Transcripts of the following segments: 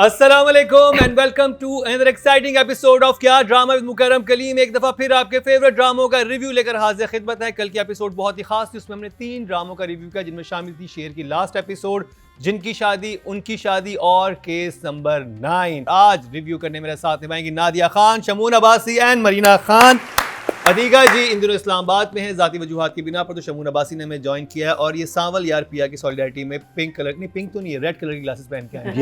अस्सलाम वालेकुम and welcome to another exciting episode of Kya drama with Mukarram Kaleem. एक दफ़ा फिर आपके फेवरेट ड्रामों का रिव्यू लेकर हाजिर खिदमत है। कल की एपिसोड बहुत ही खास थी, उसमें हमने 3 ड्रामों का रिव्यू किया जिनमें शामिल थी शेर की लास्ट एपिसोड, जिनकी शादी, उनकी शादी और केस नंबर 9। आज रिव्यू करने मेरे साथ निभाएंगी नादिया खान, शमून अब्बासी एंड मरीना खान। अतीका जी इन दिनों इस्लामाबाद में है, ज़ाती वजूहात की बिना पर, तो शमून अब्बासी ने हमें ज्वाइन किया है। और ये सांवल यार पिया की सॉलिडारिटी में पिंक कलर, नहीं पिंक तो नहीं है, रेड कलर की ग्लासेस पहन के आए।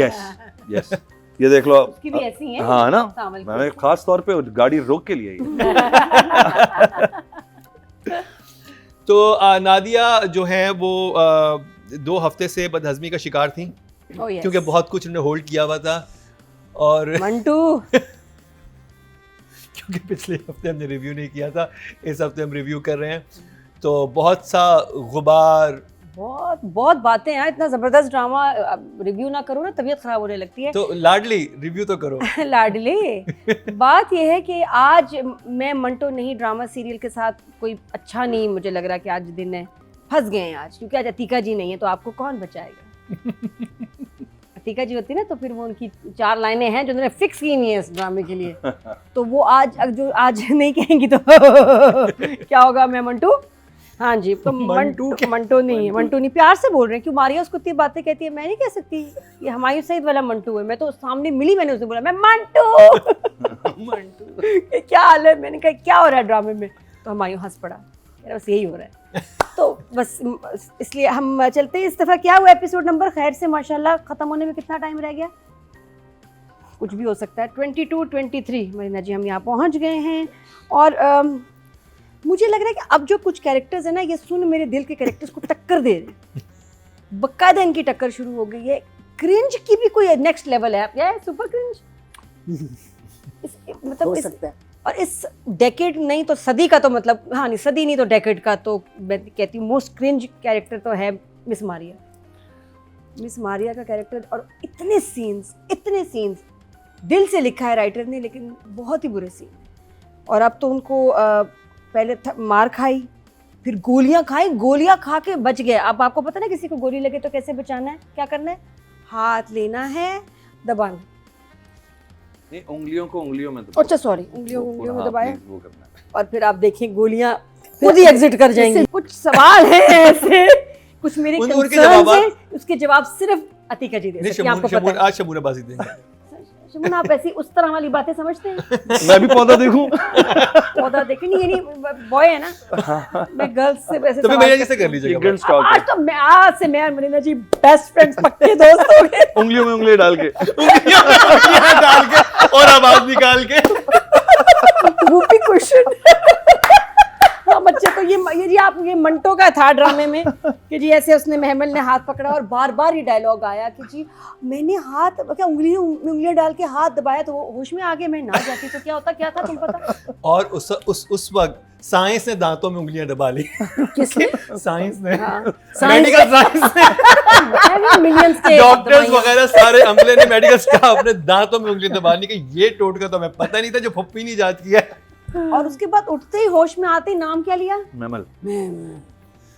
यस ये देख लो, उसकी भी ऐसी है। हाँ ना, मैंने खास तौर पे गाड़ी रोक के लिए तो नादिया जो है वो 2 हफ्ते से बदहजमी का शिकार थी क्योंकि बहुत कुछ उन्होंने होल्ड किया हुआ था। और मंटू क्योंकि पिछले हफ्ते हमने रिव्यू नहीं किया था, इस हफ्ते हम रिव्यू कर रहे हैं, तो बहुत सा गुबार, बहुत बातें हैं। इतना जबरदस्त ड्रामा रिव्यू ना करो ना तबीयत खराब होने लगती है। तो लाडली रिव्यू तो करो। लाडले बात यह है कि आज मैं मंटो नहीं, ड्रामा सीरियल के साथ कोई अच्छा नहीं मुझे लग रहा कि आज दिन है, फंस गए हैं आज, क्योंकि आज अतीका जी नहीं है तो आपको कौन बचाएगा। अतीका जी होती ना तो फिर वो उनकी 4 लाइनें हैं जो उन्होंने फिक्स की नहीं है इस ड्रामे के लिए, तो वो आज नहीं कहेंगी तो क्या होगा। मैं मंटू, हाँ जी, तो मंटू नहीं, प्यार से बोल रहे हैं। क्यों मारिया उसको इतनी बातें कहती है, मैं नहीं कह सकती। ये हमायूं सईद वाला मंटू है। मैं तो सामने मिली, मैंने उसे बोला मैं मंटू क्या हाल है, मैंने कहा क्या हो रहा है ड्रामे में, तो हमायूं हंस पड़ा, बस यही हो रहा है। तो बस इसलिए हम चलते हैं। इस दफ़ा क्या हुआ एपिसोड नंबर, खैर से माशाल्लाह ख़त्म होने में कितना टाइम रह गया, कुछ भी हो सकता है, 22-23 मरीना जी हम यहाँ पहुँच गए हैं। और मुझे लग रहा है कि अब जो कुछ कैरेक्टर्स है ना, ये सुन मेरे दिल के कैरेक्टर्स को टक्कर दे रहे हैं, बकायदा इनकी टक्कर शुरू हो गई है। क्रिंज की भी कोई नेक्स्ट लेवल है, क्या है, सुपर क्रिंज मतलब हो सकता है। और इस डेकेड नहीं तो सदी का, तो मतलब हाँ नहीं सदी नहीं तो डेकेड का, तो मैं कहती हूँ मोस्ट क्रिंज कैरेक्टर तो है मिस मारिया का कैरेक्टर। और इतने सीन्स दिल से लिखा है राइटर ने, लेकिन बहुत ही बुरे सीन। और अब तो उनको पहले मार खाई, फिर गोलियां खाई, गोलियां खा के बच गए। अब आपको पता ना किसी को गोली लगे तो कैसे बचाना है, क्या करना है, हाथ लेना है, दबाना नहीं, उंगलियों को उंगलियों में अच्छा सॉरी उंगलियों में दबाया, और फिर आप देखिए गोलियां खुद ही एग्जिट कर जाएंगी। कुछ सवाल है ऐसे, कुछ मेरे कंसर्न्स हैं, उसके जवाब सिर्फ अतीका जी दे सकती हैं, आपको पता है। आज शमून अब्बासी देंगे। शमून आप ऐसी उस तरह वाली बातें समझते हैं? मैं भी पौधा देखूं। पौधा देखें नहीं, ये नहीं बॉय है ना, मैं गर्ल्स से वैसे तो फिर मेरे जैसे कर लीजिएगा। आज तो मैं, आज से मैं मरीना जी बेस्ट फ्रेंड्स, पक्के दोस्त हो गए। उंगलियों में उंगली डाल के और आवाज निकाल के वूपी क्वेश्चन। हाँ बच्चे, तो ये जी आप, ये मंटो का था ड्रामे में कि जी ऐसे उसने महमल ने हाथ पकड़ा और बार बार ये डायलॉग आया कि जी मैंने हाथ क्या उंगलियां डाल के हाथ दबाया तो वो होश में आ गए, मैं ना जाती तो क्या होता, क्या था तुम पता। और उस वक्त साइंस ने दांतों में उंगलियां दबा ली। किसने? साइंस ने, मेडिकल साइंस ने, डॉक्टर्स वगैरह सारे अमले ने, मेडिकल स्टाफ ने दांतों में उंगलियां दबा ली कि ये टोटका तो हमें पता नहीं था जो फुप्पी नहीं जाती है। और उसके बाद उठते ही होश में आते ही नाम क्या लिया, मैमल।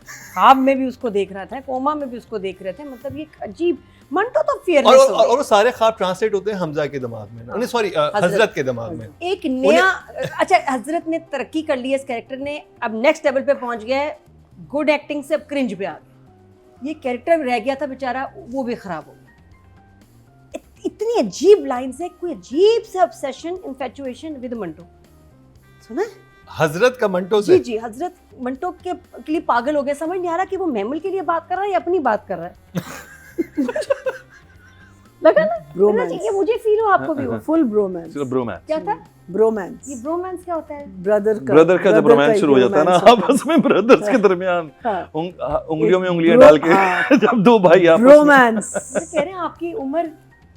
ख्वाब में भी उसको देख रहा था, कोमा में भी उसको देख रहे थे, मतलब ये अजीब। मंटो तो फियरलेस हो गया। और वो सारे ख्वाब ट्रांसलेट होते हैं हमजा के दिमाग में, नहीं सॉरी हजरत के दिमाग में। एक नया अच्छा, हजरत ने तरक्की कर ली है, इस कैरेक्टर ने अब नेक्स्ट लेवल पे पहुंच गया है, गुड एक्टिंग से अब क्रिंज पे आ गया। ये कैरेक्टर रह गया था बेचारा, वो भी खराब हो गया। इतनी अजीब लाइन से, कोई अजीब से ऑब्सेशन, इन्फैचुएशन विद मंटो, सुना हजरत का मंटो से? जी हजरत मंटो के लिए पागल हो गया। समझ नहीं आ रहा कि वो मैमल के लिए बात कर रहा है या अपनी बात कर रहा है। लगा ना ब्रोमैंस, ये मुझे फील हो, आपको भी हो? फुल ब्रोमैंस। क्या था ब्रोमैंस? ये ब्रोमैंस क्या होता है? ब्रदर का जब रोमांस शुरू हो जाता है ना आपस में, ब्रदर्स के दरमियान उंगलियों में उंगलियां डाल के जब 2 भाई आपस में ब्रोमैंस। कह रहे हैं आपकी उम्र,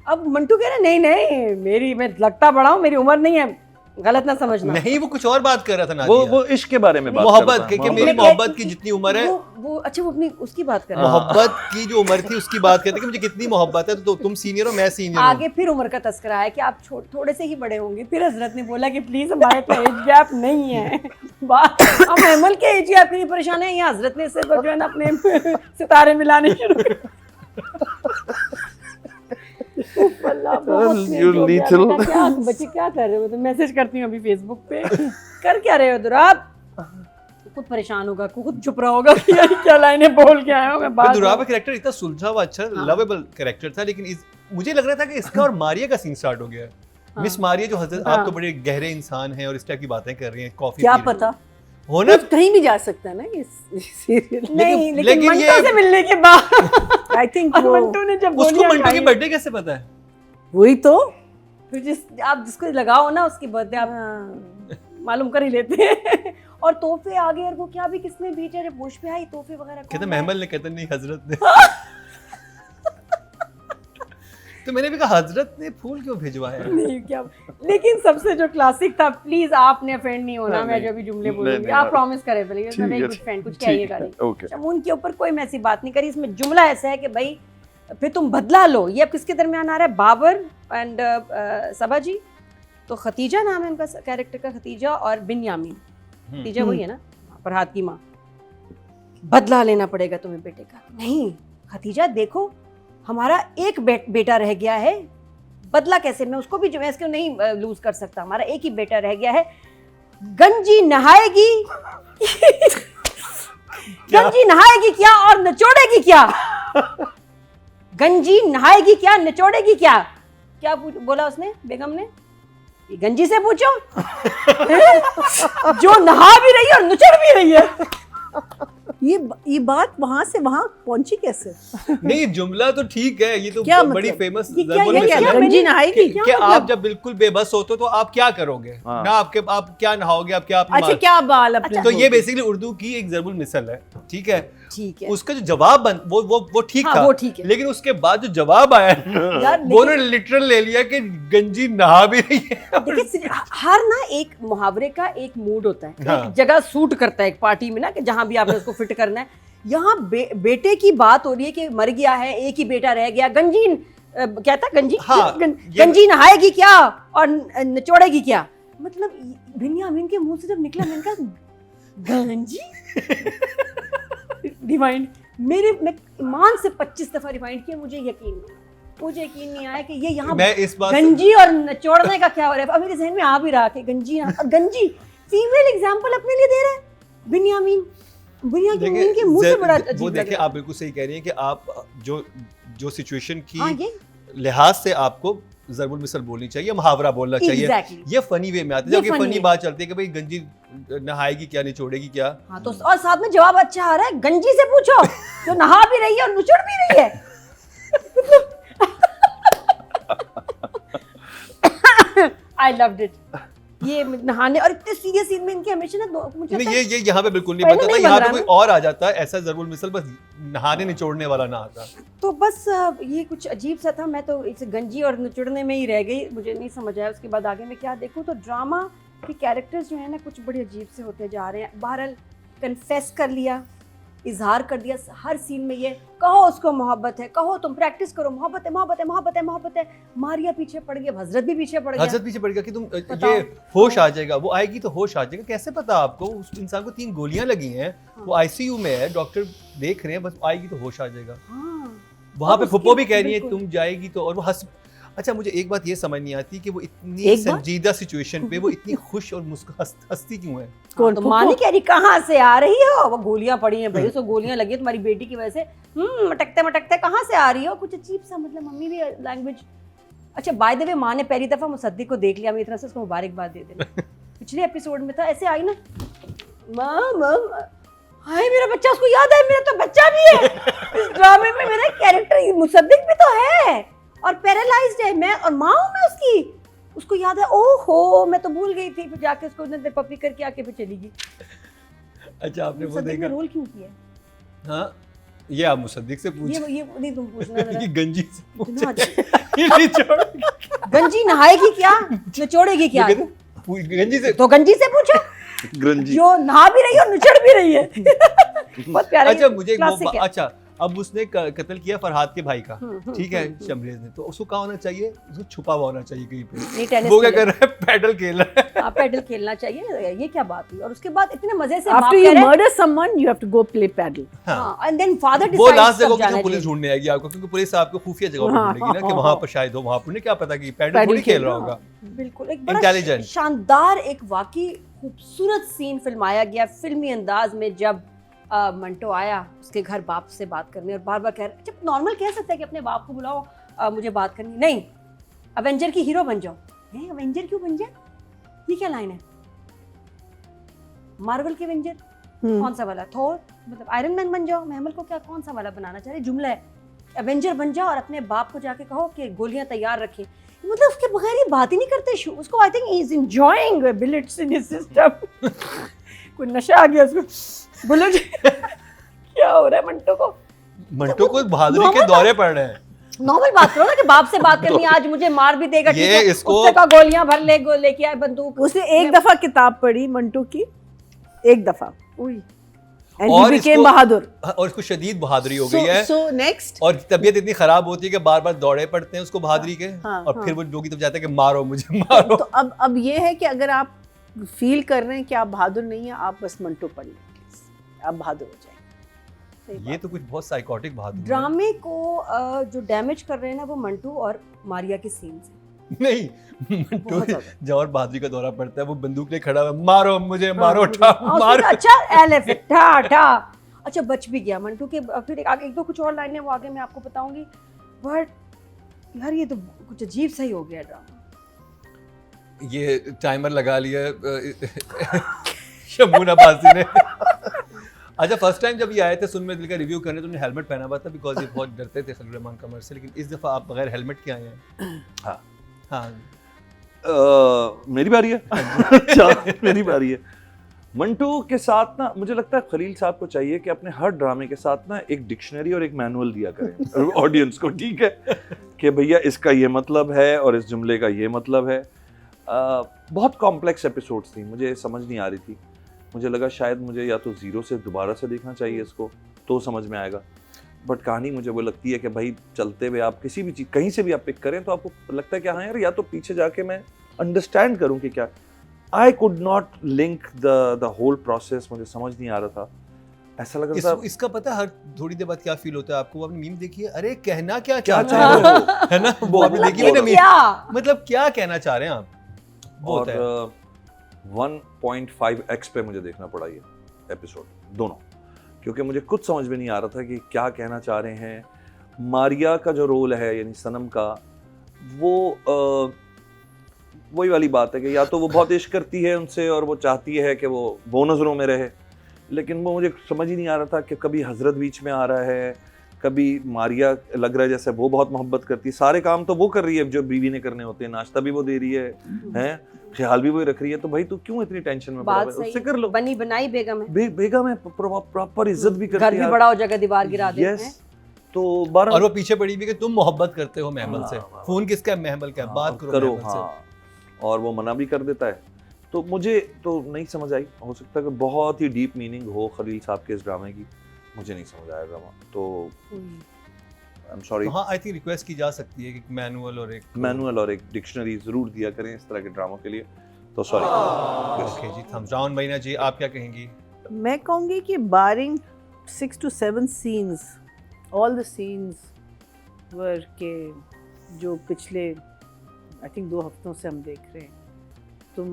अब मंटू कह रहे नहीं मेरी, मैं लगता बड़ा हूँ, मेरी उम्र नहीं है, गलत ना समझना। नहीं, वो कुछ और बात कर रहा था ना, वो इश्क के बारे में बात मोहब्बत कि मेरी मोहब्बत की जितनी उम्र है वो अच्छा, वो अपनी उसकी बात कर रहा है, मोहब्बत की जो उम्र थी उसकी बात करते कि मुझे कितनी मोहब्बत है, तो तुम सीनियर हो मैं सीनियर हूं। आगे फिर उम्र का तस्करा है कि आप थोड़े से ही बड़े होंगे। फिर हजरत ने बोला कि प्लीज हमारे तो एज गैप नहीं है, बात हम अहमल के एज गैप के लिए परेशान है, या हजरत ने सिर्फ अपने सितारे मिलाने शुरू कर। अल्लाह, बहुत sweet You're हो गया। lethal. मैंने कहा, क्या बच्चे क्या कर रहे हो? तो मैसेज करती हूँ अभी फेसबुक पे, कर क्या रहे हो दुराब? खुद परेशान होगा, खुद चुप रहा होगा कि यार क्या लाइनें बोल के आया हूँ मैं बात। दुराब का कैरेक्टर इतना सुलझा हुआ, अच्छा लवेबल कैरेक्टर था, लेकिन मुझे लग रहा था कि इसका और मारिया का सीन स्टार्ट हो गया है। मिस मारिया जो हजरत, आप तो बड़े गहरे इंसान हैं और इस टाइप की बातें कर रही हैं, कॉफी क्या पी रही पता, हैं। होना कहीं भी जा सकता है ना ये सीरियल। नहीं, लेकिन लेकिन मंटो ये- से मिलने के बाद आई थिंक और मंटो ने जब उसको गोलियां मंटो की खाई, बर्थडे कैसे पता है? वही तो। तो आप जिसको लगाओ ना उसकी बर्थडे आप मालूम कर ही लेते हैं। और तोहफे आ गए, और वो क्या भी किसने भेजे, अरे पोश पे आई तोहफे वगैरह। कहते महमल ने, कहते नहीं हजरत ने। तो मैंने भी कहा हजरत ने फूल क्यों भिजवाया? नहीं क्या, लेकिन सबसे जो क्लासिक था, प्लीज आपने ऑफेंड नहीं होना, मैं जो भी जुमले बोलूंगी नहीं, आप प्रॉमिस करें प्लीज, ठीक मैं है, वेरी गुड फ्रेंड, कुछ ठीक कहिएगा है, नहीं। ओके। शमून के ऊपर कोई मैं ऐसी बात नहीं करी, इसमें जुमला ऐसा है कि भाई फिर तुम बदला लो। ये अब किसके दरमियान आ रहा है? बाबर एंड सबा जी। तो खतीजा नाम है उनका कैरेक्टर का, खतीजा और बिन्यामीन। खतीजा वही है ना, फरहाद की माँ। बदला लेना पड़ेगा तुम्हें बेटे का। नहीं खतीजा, देखो हमारा एक बेटा रह गया है, बदला कैसे? मैं उसको भी, मैं इसको नहीं लूज कर सकता, हमारा एक ही बेटा रह गया है। गंजी नहाएगी गंजी नहाएगी क्या और निचोड़ेगी क्या? गंजी नहाएगी क्या, निचोड़ेगी क्या? क्या बोला उसने, बेगम ने? ये गंजी से पूछो जो नहा भी रही है और निचोड़ भी रही है। ये बात वहां से वहां पहुंची कैसे? नहीं जुमला तो ठीक है, ये तो क्या बड़ी मतलब? फेमस ये क्या- ये क्या? गंजी नहाएगी? कि आप जब बिल्कुल बेबस होते हो तो आप क्या करोगे हाँ। ना, आप क्या नहाओगे, आप क्या अपनी अच्छा माँ- क्या बाल अपने तो ये बेसिकली उर्दू की एक ज़रबुल मिसल है, ठीक है। ठीक है, उसका जो जवाब वो ठीक हाँ, था, वो ठीक है। लेकिन उसके बाद जो जवाब आया यार, वो उन्होंने लिटरल ले लिया कि गंजी नहा भी रही है। देखिए हर ना एक मुहावरे का एक मूड होता है, हाँ। एक जगह सूट करता है एक पार्टी में ना, कि जहां भी आपने उसको फिट करना है। यहाँ बेटे की बात हो रही है कि मर गया है, एक ही बेटा रह गया। गंजी क्या था, गंजी हाँ, गंजी नहाएगी क्या और निचोड़ेगी क्या? मतलब बिन्यामीन के मुंह से जब निकला, मैंने कहा गंजी। रिवाइंड मैं ईमान से 25 दफा रिवाइंड किया, मुझे यकीन नहीं आया कि ये यहाँ मैं इस बात गंजी और निचोड़ने का क्या हो रहा है। अब मेरे जहन में आ भी रहा कि गंजी फीमेल एग्जांपल अपने लिए दे रहा है बिन्यामीन के मुंह से बड़ा अजीब वो लग देखिए, रहा है। आप बिल्कुल सही कह रही हैं कि आप जो सिचुएशन की हाँ, ये लिहाज से आपको ज़रबुल मिसल बोलनी चाहिए, मुहावरा बोलना चाहिए। Exactly. ये फनी वे में आता है, ये जबकि funny फनी है। बात चलती है कि भाई गंजी नहाएगी क्या, निचोड़ेगी क्या। हाँ, तो और साथ में जवाब अच्छा आ रहा है, गंजी से पूछो जो नहा भी रही है और निचोड़ भी रही है। I loved it. ये नहाने और इतने सीरियस सीन में इनके हमेशा ना मुझे नहीं, लगता है ये यहाँ पे बिल्कुल नहीं पहले बनता था, नहीं यहाँ बन पे रहा कोई ना। और आ जाता है ऐसा ज़रबुल मिसल, बस नहाने निचोड़ने वाला ना आता। तो बस ये कुछ अजीब सा था। मैं तो इस गंजी और निचुड़ने में ही रह गई, मुझे नहीं समझ आया उसके बाद आगे मैं क्या देखूं। तो ड्रामा के कैरेक्टर्स जो है ना कुछ बड़े अजीब से होते जा रहे हैं। बहरहाल कन्फेस कर लिया, इजहार कर दिया हर सीन में। ये कहो उसको मोहब्बत है, कहो तुम प्रैक्टिस करो, मोहब्बत है मोहब्बत है मोहब्बत है मोहब्बत है। मारिया पीछे पड़ गया, हजरत भी पीछे पड़ गया। हजरत पीछे पड़ गया कि तुम बताओ। ये होश आ जाएगा, वो आएगी तो होश आ जाएगा। कैसे पता आपको? उस इंसान को 3 गोलियां लगी हैं, वो आईसीयू में है, डॉक्टर देख रहे हैं, बस आएगी तो होश आ जाएगा। हाँ, वहां और पे उसके- फुप्पो भी कह रही है बिल्कुल। तुम जाएगी तो, और वो हंस। अच्छा, मुझे एक बात ये समझ नहीं आती कि वो इतनी एक बात? संजीदा सिचुएशन पे वो इतनी खुश और हंसती क्यों है? हाँ, तो माँ नहीं कह रही कहाँ से आ रही हो, वो गोलियां पड़ी हैं भाई, उसको गोलियां लगी है तुम्हारी बेटी की वजह से, मटकते मटकते कहाँ से आ रही हो। कुछ अजीब सा, मतलब मम्मी भी लैंग्वेज। अच्छा बाय द वे, माँ ने पहली दफा मुसद्दिक को देख लिया, मेरी तरफ से उसको मुबारकबाद दे देना। पिछले एपिसोड में था ऐसे आई ना, मम हाय मेरा बच्चा, उसको याद है मेरा तो बच्चा भी है इस ड्रामे में, मेरा कैरेक्टर मुसद्दिक भी तो है और पैरालाइज्ड है, मैं और माँ हूँ मैं उसकी, उसको याद है। ओहो मैं तो भूल गई थी। फिर जाके उसको उन्होंने पपी करके आके फिर चली गई। अच्छा, आपने वो मुसद्दिक ने देखा? रोल क्यों किया? हाँ, ये आप मुसद्दिक से पूछ ये नहीं तुम पूछना जरा। कि गंजी से पूछ इतना ये निचोड़ गंजी नहाएगी क्या, निचोड़ेगी क्या? गंजी से। तो गंजी से पूछो गंजी। जो नहा भी रही है और निचड़ भी रही है। बहुत प्यारा। अच्छा, मुझे एक classic है। अच्छा, अब उसने कत्ल किया फरहाद के भाई का, ठीक है, शमरेज ने, तो उसको कहाँ होना चाहिए, उसको छुपा हुआ होना चाहिए कहीं पे। वो क्या कर रहा है, पैडल खेल रहा है। आप पैडल खेलना चाहिए, ये क्या बात हुई। और उसके बाद इतने मजे से After you murder someone, you have to go play paddle. and then father वो decides लास्ट जगह कब जाना की पुलिस चाहिए। ढूंढने आएगी आपको, क्योंकि पुलिस आपको खुफिया जगह पर ढूंढेगी ना कि वहां पर शायद हो, वहां पर क्या पता कि पैडल थोड़ी खेल रहा होगा। बिल्कुल, एक बड़ा Intelligent. शानदार एक वाकई खूबसूरत सीन फिल्माया गया फिल्मी अंदाज में, जब मंटो आया उसके घर बाप से बात करने और बार बार कह रहा, जब नॉर्मल कह सकता है कि अपने बाप को बुलाओ, मुझे बात करनी, नहीं अवेंजर की हीरो बन जाओ। हैं, अवेंजर क्यों बन जाए, ये क्या लाइन है, मार्वल के अवेंजर कौन सा वाला, थोर मतलब आयरन मैन बन जाओ, महमल को क्या कौन सा वाला बनाना चाह रहे, जुमला है, एवेंजर बन जाओ और अपने बाप को जाके कहो कि गोलियां तैयार रखें, मतलब उसके बगैर ये बात ही नहीं करते। उसको आई think he is enjoying bullets in his system. कोई नशा आ गया उसको, बुलेट क्या हो रहा है मंटो को, मंटो को बहादुरी के दौरे पड़ रहे हैं। नॉर्मल बात करो ना कि बाप से बात करनी है, आज मुझे मार भी देगा, ये इसको उससे का गोलियां भर लेके आए बंदूक। उसने एक दफा किताब पढ़ी मंटो की, एक दफा, and और he became बहादुर। और इसको शदीद बहादुरी हो गई है। So next, और तबीयत इतनी खराब होती है कि बार बार दौड़े पड़ते हैं उसको बहादुरी के, हाँ, और फिर वो जोगी तब जाता है कि मारो मुझे, मारो। तो अब ये है कि अगर आप फील कर रहे हैं कि आप बहादुर नहीं है, आप बस मंटो पढ़ लें, आप बहादुर हो जाएंगे। ये तो कुछ बहुत साइकोटिक बहादुर है। ड्रामे को जो डैमेज कर रहे हैं ना वो मंटू और मारिया के सीन्स हैं। नहीं, मंटू बहुत ज्यादा। जब और बहादुरी का दौरा पड़ता है वो बंदूक ले खड़ा है, मारो मुझे, मारो, हाँ, ठा, उसने मारो। कहा, अच्छा एलेफ ठा ठा, अच्छा बच भी गया मंटू के। फिर एक दो कुछ और लाइनें वो आगे मैं आपको बताऊंगी, बट यार ये तो कुछ अजीब सा ही हो गया ड्रामा। ये टाइमर लगा लिया शमून अब्बासी ने। अच्छा, फर्स्ट टाइम जब ये आए थे सुन में दिल का रिव्यू करने, तो उन्होंने हेलमेट पहना हुआ था, बिकॉज ये बहुत डरते थे खलील रहमान कमर से, लेकिन इस दफा आप बगैर हेलमेट के आए हैं। हाँ, हाँ, मेरी बारी है। अच्छा, मेरी बारी है। मंटू के साथ ना मुझे लगता है खलील साहब को चाहिए कि अपने हर ड्रामे के साथ ना एक डिक्शनरी और एक मैनुअल दिया करें ऑडियंस को, ठीक है, कि भैया इसका ये मतलब है और इस जुमले का ये मतलब है। बहुत कॉम्प्लेक्स एपिसोड्स थी, मुझे समझ नहीं आ रही थी। मुझे लगा शायद मुझे या तो ज़ीरो से दोबारा से देखना चाहिए इसको, तो समझ में आएगा। बट कहानी मुझे वो लगती है कि भाई चलते हुए आप किसी भी चीज़ कहीं से भी आप पिक करें तो आपको लगता है कि हाँ यार, या तो पीछे जाके मैं अंडरस्टैंड करूं कि क्या। I could not link the whole process, मुझे समझ नहीं आ रहा था, ऐसा लग रहा था। इसका पता है हर थोड़ी देर बाद क्या फील होता है आपको? आपने मीम देखी है, अरे कहना क्या क्या चाह रहे हो, है ना, वो आपने देखी है ना मीम, क्या मतलब क्या कहना चाह रहे हैं आप, वो होता है। और 1.5x पे मुझे देखना पड़ा ये एपिसोड दोनों, क्योंकि मुझे कुछ समझ में नहीं आ रहा था कि क्या कहना चाह रहे हैं। मारिया का जो रोल है यानी सनम का, वो वही वाली बात है कि या तो वो बहुत इश्क करती है उनसे और वो चाहती है कि वो नज़रों में रहे, लेकिन वो मुझे समझ ही नहीं आ रहा था कि कभी हजरत बीच में आ रहा है, कभी मारिया लग रहा है जैसे वो बहुत मोहब्बत करती है, सारे काम तो वो कर रही है जो बीवी ने करने होते हैं, नाश्ता भी वो दे रही है, ख्याल भी वही रख रही है, तो भाई तू क्यों इतनी टेंशन में पड़ा है, उससे कर लो। बनी बनाई बेगम है, बेगम है, प्रॉपर इज्जत भी करती घर है, भी बड़ा हो जाएगा, दीवार गिरा देते हैं। तो बार और वो पीछे पड़ी भी कि तुम मोहब्बत करते हो महमल से, फोन किसका है, महमल का, बात करो महमल से, और वो मना भी कर देता है। तो मुझे तो नहीं समझ आई, हो सकता है कि बहुत ही डीप मीनिंग हो खलील साहब के इस ड्रामे की, मुझे नहीं समझ आया ड्रामा, तो आई एम सॉरी। हाँ, आई थिंक रिक्वेस्ट की जा सकती है कि मैनुअल और एक डिक्शनरी जरूर दिया करें इस तरह के ड्रामों के लिए, तो सॉरी। ओके जी, थम्स डाउन। महीना जी, आप क्या कहेंगी? मैं कहूँगी कि बारिंग 6 to 7 scenes, all the scenes were के जो पिछले आई थिंक 2 हफ्तों से हम देख रहे हैं, तुम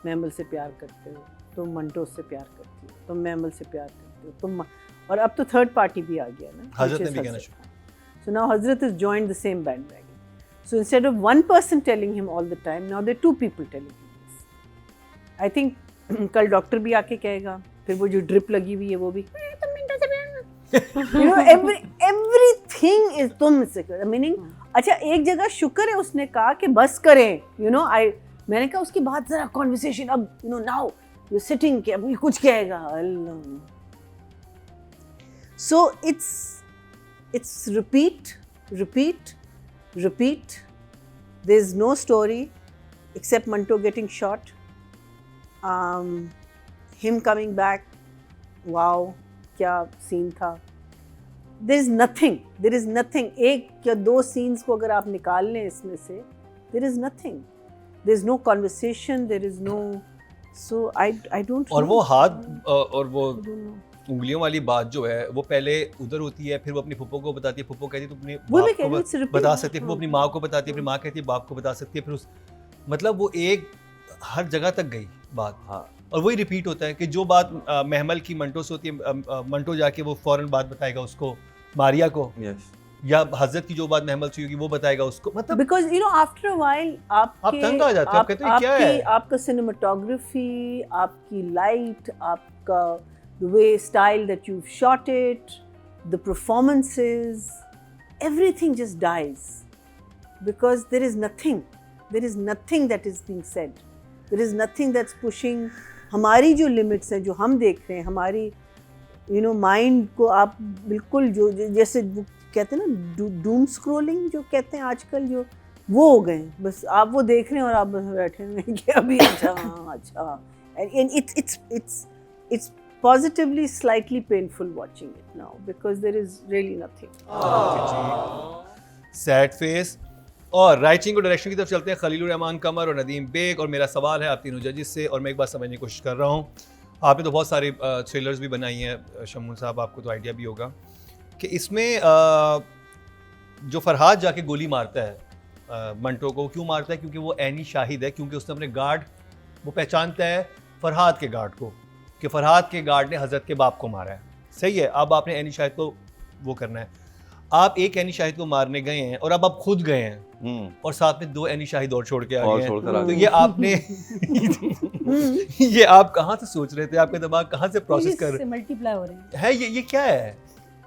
महमल से प्यार करते हो, तुम मंटो से प्यार करती हो, तुम महमल से प्यार करते हो, तुम, और अब तो थर्ड पार्टी भी आ गया ना, हजरत ने भी कहना शुरू। So now Hazrat has joined the same bandwagon. So instead of one person telling him all the time, now there are 2 people telling him this. I think कल डॉक्टर भी आके कहेगा, फिर वो जो ड्रिप लगी हुई है वो भी you know everything is तुम से, meaning अच्छा एक जगह शुक्र है उसने कहा कि बस करें, you know मैंने कहा उसके बाद जरा कॉन्वर्सेशन, अब you know now you're sitting के अब ये कुछ कहेगा, अल्लाह। So it's repeat. There's no story except Manto getting shot, him coming back, wow, क्या scene था, there is nothing. एक या दो scenes को अगर आप निकाल लें इसमें से, there is nothing. There is no conversation. There is no. So I don't. और know. वो हाथ और वो I don't know. उंगलियों वाली बात जो है वो पहले उधर होती है, फिर वो अपनी फुप्पो को बताती है, फुप्पो कहती है तो अपने वो भी बाप कह रही हूँ, it's को repeat. बता सकती है, फिर वो हाँ। अपनी माँ को बताती है, अपनी माँ कहती है बाप को बता सकती है, फिर उस मतलब वो एक हर जगह तक गई बात। हाँ और वही रिपीट होता है कि जो बात महमल की मंटो से होती है, मंटो जाके वो फौरन बात बताएगा उसको मारिया को, यस या हजरत की जो बात महमल से होगी वो बताएगा उसको। मतलब Because you know after a while आप तंग आ जाते हो, आप कहते हो क्या है? आपका cinematography, आपकी light, आपका the way style that you've shot it, the performances, everything just dies because there is nothing that is being said. There is nothing that's pushing हमारी जो limits हैं जो हम देख रहे हैं, हमारी mind को आप बिल्कुल जो जैसे कहते हैं ना doom scrolling जो कहते हैं आजकल, जो वो हो गए, बस आप वो देख रहे हैं और आप बस बैठे हैं कि अभी अच्छा and it's positively slightly painful watching it now because there is really nothing. Sad face. और राइटिंग और डायरेक्शन की तरफ चलते हैं। खलीलुर रहमान कमर और नदीम बेग। और मेरा सवाल है आप तीनों जजेस से, और मैं एक बात समझने की कोशिश कर रहा हूँ। आपने तो बहुत सारे थ्रिलर्स भी बनाई हैं शम्मू साहब, आपको तो आइडिया भी होगा कि इसमें जो फरहाद जाके गोली मारता है मंटो को, क्यों मारता है? क्योंकि वो ऐनी शाहिद है, क्योंकि उसने अपने गार्ड, वो पहचानता है फरहाद के गार्ड को कि फरहाद के गार्ड ने हजरत के बाप को मारा है। सही है, अब आपने ऐनी शाहिद को वो करना है। आप एक ऐनी शाहिद को मारने गए हैं और अब आप खुद गए हैं और साथ में दो ऐनी शाहिद और छोड़ के आ गए हैं, तो ये आपने ये आप कहाँ से सोच रहे थे? आपका दिमाग कहाँ से प्रोसेस कर रहे मल्टीप्लाई हो रहे है? ये क्या है?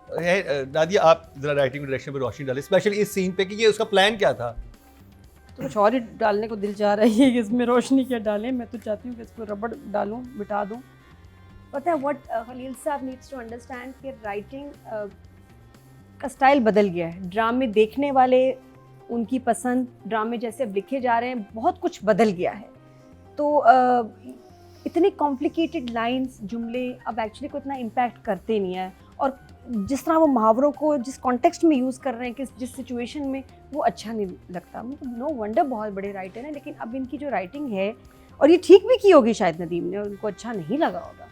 नादिया, आप जरा राइटिंग डायरेक्शन पे रोशनी डालें, स्पेशली इस सीन पे कि ये उसका प्लान क्या था? तो कुछ और ही डालने को दिल चाह रहा है कि इसमें रोशनी क्या डालें। मैं तो चाहती हूँ कि इसको रबड़ डालूं, मिटा दूं। पता है व्हाट खलील साहब नीड्स टू अंडरस्टैंड कि राइटिंग का स्टाइल बदल गया है। ड्रामे देखने वाले, उनकी पसंद, ड्रामे जैसे अब लिखे जा रहे हैं, बहुत कुछ बदल गया है। तो इतने कॉम्प्लिकेटेड लाइंस, जुमले अब एक्चुअली को इतना इम्पैक्ट करते नहीं है, और जिस तरह वो मुहावरों को जिस कॉन्टेक्स्ट में यूज़ कर रहे हैं, जिस सिचुएशन में, वो अच्छा नहीं लगता। मतलब नो वंडर बहुत बड़े राइटर हैं, लेकिन अब इनकी जो राइटिंग है, और ये ठीक भी की होगी शायद नदीम ने, और उनको अच्छा नहीं लगा होगा,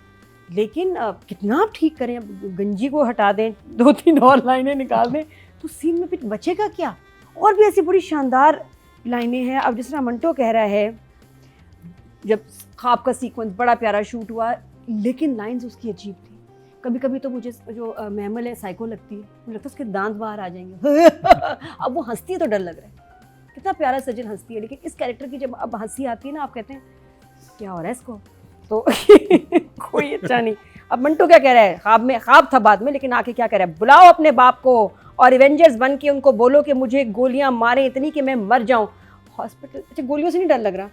लेकिन कितना आप ठीक करें, अब गंजी को हटा दें, 2-3 और लाइनें निकाल दें, तो सीन में फिर बचेगा क्या? और भी ऐसी बड़ी शानदार लाइनें हैं। अब जिस तरह मंटो कह रहा है, जब ख्वाब का सीक्वेंस बड़ा प्यारा शूट हुआ, लेकिन लाइन्स उसकी अजीब थी। कभी कभी तो मुझे जो महमल है साइको लगती है, मुझे लगता है उसके दांत बाहर आ जाएंगे। अब वो हंसती है तो डर लग रहा है, कितना प्यारा सजन हंसती है, लेकिन इस कैरेक्टर की जब अब हंसी आती है ना, आप कहते हैं क्या हो रहा है इसको, तो कोई अच्छा नहीं। अब मंटो क्या कह रहा है, ख्वाब था बाद में, लेकिन आके क्या कह रहा है, बुलाओ अपने बाप को और एवेंजर्स बन के उनको बोलो कि मुझे गोलियां मारें इतनी कि मैं मर जाऊं। हॉस्पिटल, अच्छा गोलियों से नहीं डर लग रहा,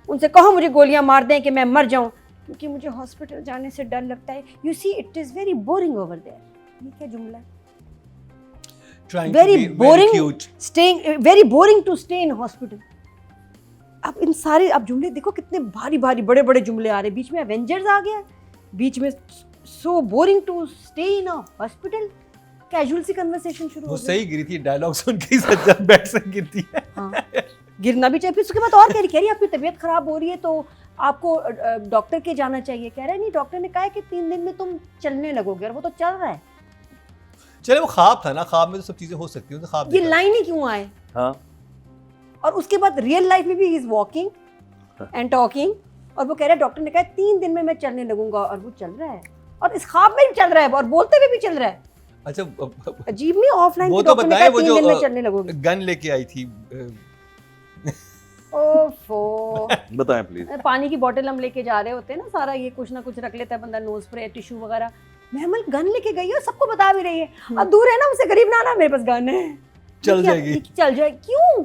उनसे कहो मुझे गोलियां मार दें कि मैं मर जाऊं, क्योंकि मुझे हॉस्पिटल जाने से डर लगता है। You see it is very boring over there. ये क्या जुमला है? Very boring, staying, very boring to stay in hospital. अब इन सारे आप जुमले देखो, कितने भारी भारी बड़े बड़े जुमले आ रहे हैं। बीच में एवेंजर्स आ गया, बीच में so boring to stay in a hospital, casual सी कन्वर्सेशन शुरू हो गई। वो सही गिरी थी, डायलॉग सुन के सज्जा बेड से गिरती है। हाँ, गिरना भी चाहिए। फिर उसके बाद और कह रही आपकी तबीयत खराब हो रही है तो आपको डॉक्टर के जाना चाहिए। कह रहा है नहीं, डॉक्टर ने कहा है कि 3 दिन में तुम चलने लगोगे, और वो तो चल रहा है। चले वो ख्वाब था ना, ख्वाब में तो सब चीजें हो सकती हैं, तो ख्वाब ये देखा। लाइन ही क्यों आए? हाँ, और उसके बाद रियल लाइफ में भी he is walking and talking, और वो कह रहा है डॉक्टर ने कहा 3 दिन में मैं चलने लगूंगा, और वो चल रहा है, और इस ख्वाब में भी चल रहा है, और बोलते हुए भी चल रहा है। अच्छा, अजीब नहीं? ऑफलाइन वो तो डॉक्टर ने बताए, कहा वो 3 दिन में जो चलने लगोगे। गन लेके आई थी, ओफो, बताएं प्लीज। पानी की बोतल हम लेके जा रहे होते हैं ना, सारा ये कुछ ना कुछ रख लेता है बंदा, नोज स्प्रे, टिश्यू वगैरह। महमल गन लेके गई है और सबको बता भी रही है, अब दूर है ना, मुझसे करीब ना आना, मेरे पास गन है, चल जाएगी। चल जाए क्यों?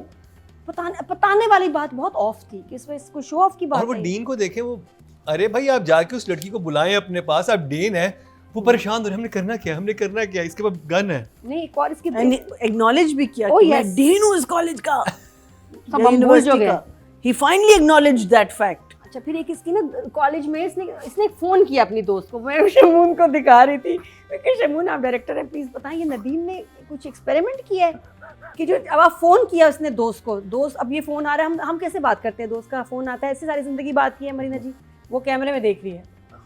बताने वाली बात बहुत ऑफ थी कि इसको शो ऑफ की बात और वो है। डीन को देखे, वो अरे भाई आप जाके उस लड़की को बुलाएं अपने पास, आप डीन है, वो परेशान हो रहे, हमने करना क्या, इसके पास गन है। नहीं, एक और इसकी एक्नॉलेज भी किया Oh, कि मैं yes. डीन हूँ इस कॉलेज का, हम भूल जो गए। He finally acknowledged that fact. अच्छा फिर एक इसकी ना कॉलेज में इसने एक फ़ोन किया अपनी दोस्त को, मैं शमून को दिखा रही थी, मैं कहा शमून आप डायरेक्टर हैं, प्लीज़ बताइए नदीम ने कुछ एक्सपेरिमेंट किया है कि जो अब आप फ़ोन किया उसने दोस्त को, दोस्त अब ये फ़ोन आ रहा है, हम कैसे बात करते हैं, दोस्त का फ़ोन आता है, ऐसे सारी ज़िंदगी बात की है मरीना जी, वो कैमरे में देख रही है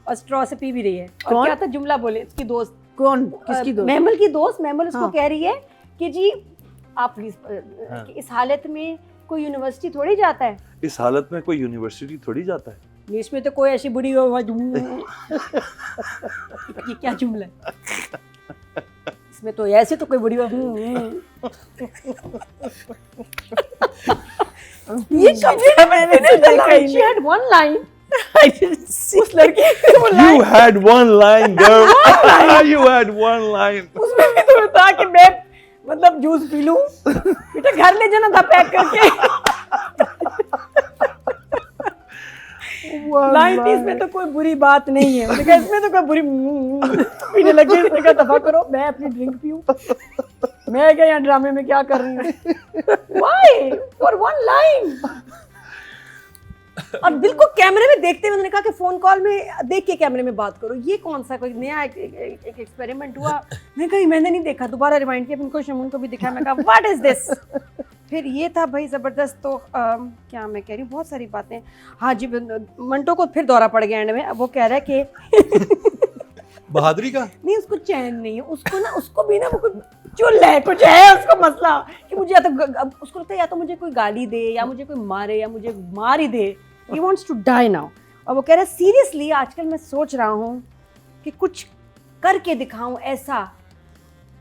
और स्ट्रॉ से पी भी रही है। और क्या था जुमला बोले उसकी दोस्त, कौन किसकी दोस्त? महमल की दोस्त, महमल उसको कह रही है कि जी आप प्लीज इस हालत में कोई यूनिवर्सिटी थोड़ी जाता है, इस हालत में कोई यूनिवर्सिटी थोड़ी जाता है, इसमें तो कोई ऐसी बुरी हो ये क्या जुमला है, इसमें तो ऐसे तो कोई बुरी हो ये कभी मैंने नहीं देखा। She had one line. I didn't see. उस लड़की ने वो line, You had one line, girl. You had one line. उसमें भी तो था कि मैं मतलब जूस पी लूं, बेटा घर ले जाना था पैक करके। 90s में तो कोई बुरी बात नहीं है, मैंने कहा इसमें तो कोई बुरी पीने लगी, इसने कहा दफा करो मैं अपनी ड्रिंक पीऊं, मैं क्या यहाँ ड्रामे में क्या कर रही हूँ। Why? For one line. और बिल्कुल कैमरे में देखते हुए उन्होंने कहा कि फोन कॉल में देख के कैमरे में बात करो, ये कौन सा कोई नया एक एक्सपेरिमेंट हुआ। मैं कही मैंने नहीं देखा, दोबारा रिमाइंड किया, उनको शमून को भी दिखाया, मैं कहा व्हाट इज दिस। फिर ये था भाई ज़बरदस्त। तो क्या मैं कह रही हूँ, बहुत सारी बातें। हाँ जी, मंटो को फिर दौरा पड़ गया एंड में। अब वो कह रहा है कि बहादुरी का नहीं, उसको चैन नहीं है, उसको ना, उसको भी ना वो कुछ चुल है, कुछ है उसको मसला कि मुझे या तो उसको लगता है या तो मुझे कोई गाली दे या मुझे कोई मारे या मुझे मार ही दे। He wants to die now। और वो कह रहा है सीरियसली आजकल मैं सोच रहा हूँ कि कुछ करके दिखाऊं ऐसा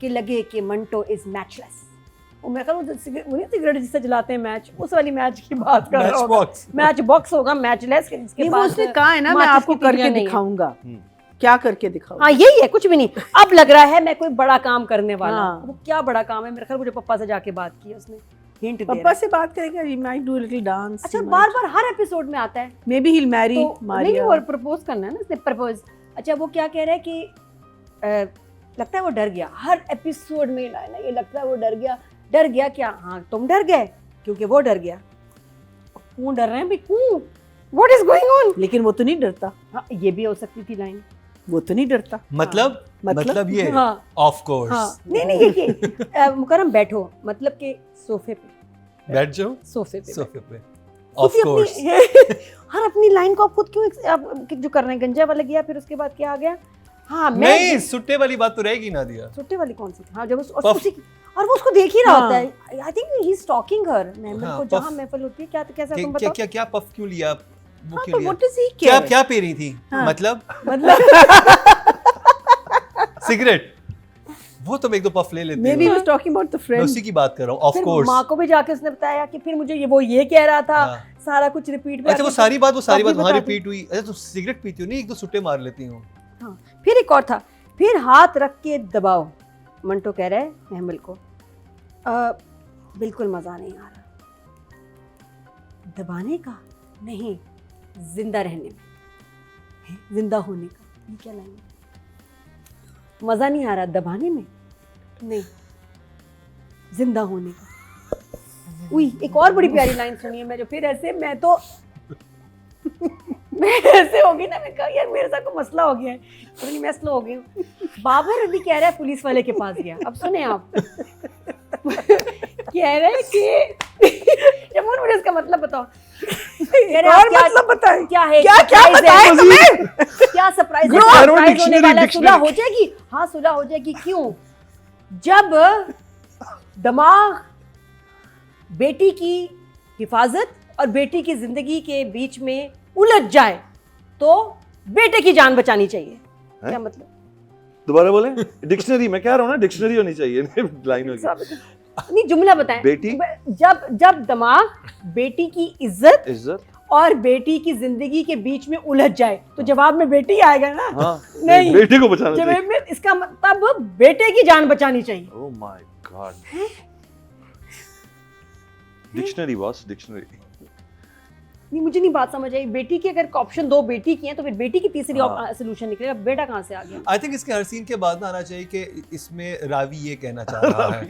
कि लगे कि मंटो इज मैचलेस। वो मैं कह रहा हूँ सिगरेट जिससे जलाते हैं मैच, उस वाली मैच की बात कर रहा हूँ। मैच बॉक्स होगा मैचलेस, इसके बाद उसने कहा है ना मैं आपको करके दिखाऊंगा। क्या करके दिखाऊं? हाँ यही है, कुछ भी नहीं। अब लग रहा है मैं कोई बड़ा काम करने वाला हूँ। वो क्या बड़ा काम है, मेरे ख्याल मुझे पप्पा से जाके बात की उसने, हिंट दे पप्पा से बात करेगा, he might do a little dance। अच्छा बार-बार हर एपिसोड में आता है, maybe he'll marry Maria। नहीं वो प्रपोज करना है ना, इसने प्रपोज। अच्छा वो क्या कह रहा है कि लगता है वो डर गया, हर एपिसोड में लाइन है ये, लगता है वो डर गया। डर गया क्या? हाँ तुम डर गए क्योंकि वो डर गया। क्यों डर रहे हैं भाई, क्यों, व्हाट इज गोइंग ऑन? लेकिन वो तो नहीं डरता। हाँ ये भी हो सकती थी लाइन, वो तो नहीं डरता। मतलब ये हाँ ऑफ कोर्स। हाँ नहीं ये मुकरम बैठो, मतलब कि सोफे पे बैठ जाओ, सोफे पे ऑफ कोर्स। हर अपनी लाइन को आप खुद क्यों जो कर रहे हैं। गंजा वाला गया, फिर उसके बाद क्या आ गया? हाँ नहीं, सुट्टे वाली बात तो रहेगी ना दिया। सुट्टे वाली कौन सी थी? हाँ जब और वो उसको देख ही रहा होता है। I think he is stalking her, महमल को जहाँ महफिल होती है। क्या कैसा तुम बताओ? क्या पफ क्यों लिया? वो हाँ, क्यों तो लिया? क्या पी रही थी? मतलब सिगरेट, वो तो मैं एक दो पफ ले लेती हूँ। Maybe he was talking about the friend। मैं उसी की बात कर रहा हूँ, ऑफ कोर्स। माँ को भी जाके उसने बताया कि फिर मुझे ये कह रहा था, सारा कुछ रिपीट। अच्छा वो सारी बात वहाँ रिपीट हुई। अच्छा तो सिगरेट पीती हो? नहीं, एक दो सुट्टे मार लेती हूँ। हाँ फिर एक और था, फिर हाथ रख के दबाओ। मंटो कह रहा है महमल को बिल्कुल मजा नहीं आ रहा दबाने का, नहीं जिंदा रहने में, जिंदा होने का। ये क्या लाइन है? मजा नहीं आ रहा दबाने में, नहीं जिंदा होने का। उई एक और बड़ी प्यारी लाइन सुनिए। मैं जो फिर ऐसे मैं तो मैं ऐसे हो गई ना, मैं कहा यार मेरे साथ को मसला हो गया है, पता मैं स्लो हो गई हूँ। बाबर अभी कह रहा है पुलिस वाले के पास गया। अब सुने आप कह रहे हैं कि जमून, मुझे इसका मतलब बताओ। मतलब बताएं क्या है, क्या बताएं तुम्हें? क्या सरप्राइज होने वाला है? सुलह हो जाएगी। हाँ सुलह हो जाएगी। क्यों? जब दिमाग बेटी की हिफाजत और बेटी की जिंदगी के बीच में उलझ जाए तो बेटे की जान बचानी चाहिए। क्या मतलब? दोबारा बोले। डिक्शनरी में कह रहा हूँ ना, डिक्शनरी होनी चाहिए। लाइन होगी नहीं, जुमला बताएं। बेटी जब दिमाग बेटी की इज्जत और बेटी की जिंदगी के बीच में उलझ जाए तो जवाब में बेटी आएगा ना। हाँ, नहीं बेटे को बचाना चाहिए। जवाब में इसका मतलब बेटे की जान बचानी चाहिए। Oh my God. Dictionary boss, dictionary. नहीं, मुझे नहीं बात समझ आई। बेटी की अगर ऑप्शन 2 बेटी की है तो फिर बेटी की तीसरी हाँ। सोल्यूशन निकलेगा, बेटा कहाँ से आ गया? आई थिंक इसके हर सीन के बाद ना आना चाहिए कि इसमें रावी ये कहना चाह रहा है,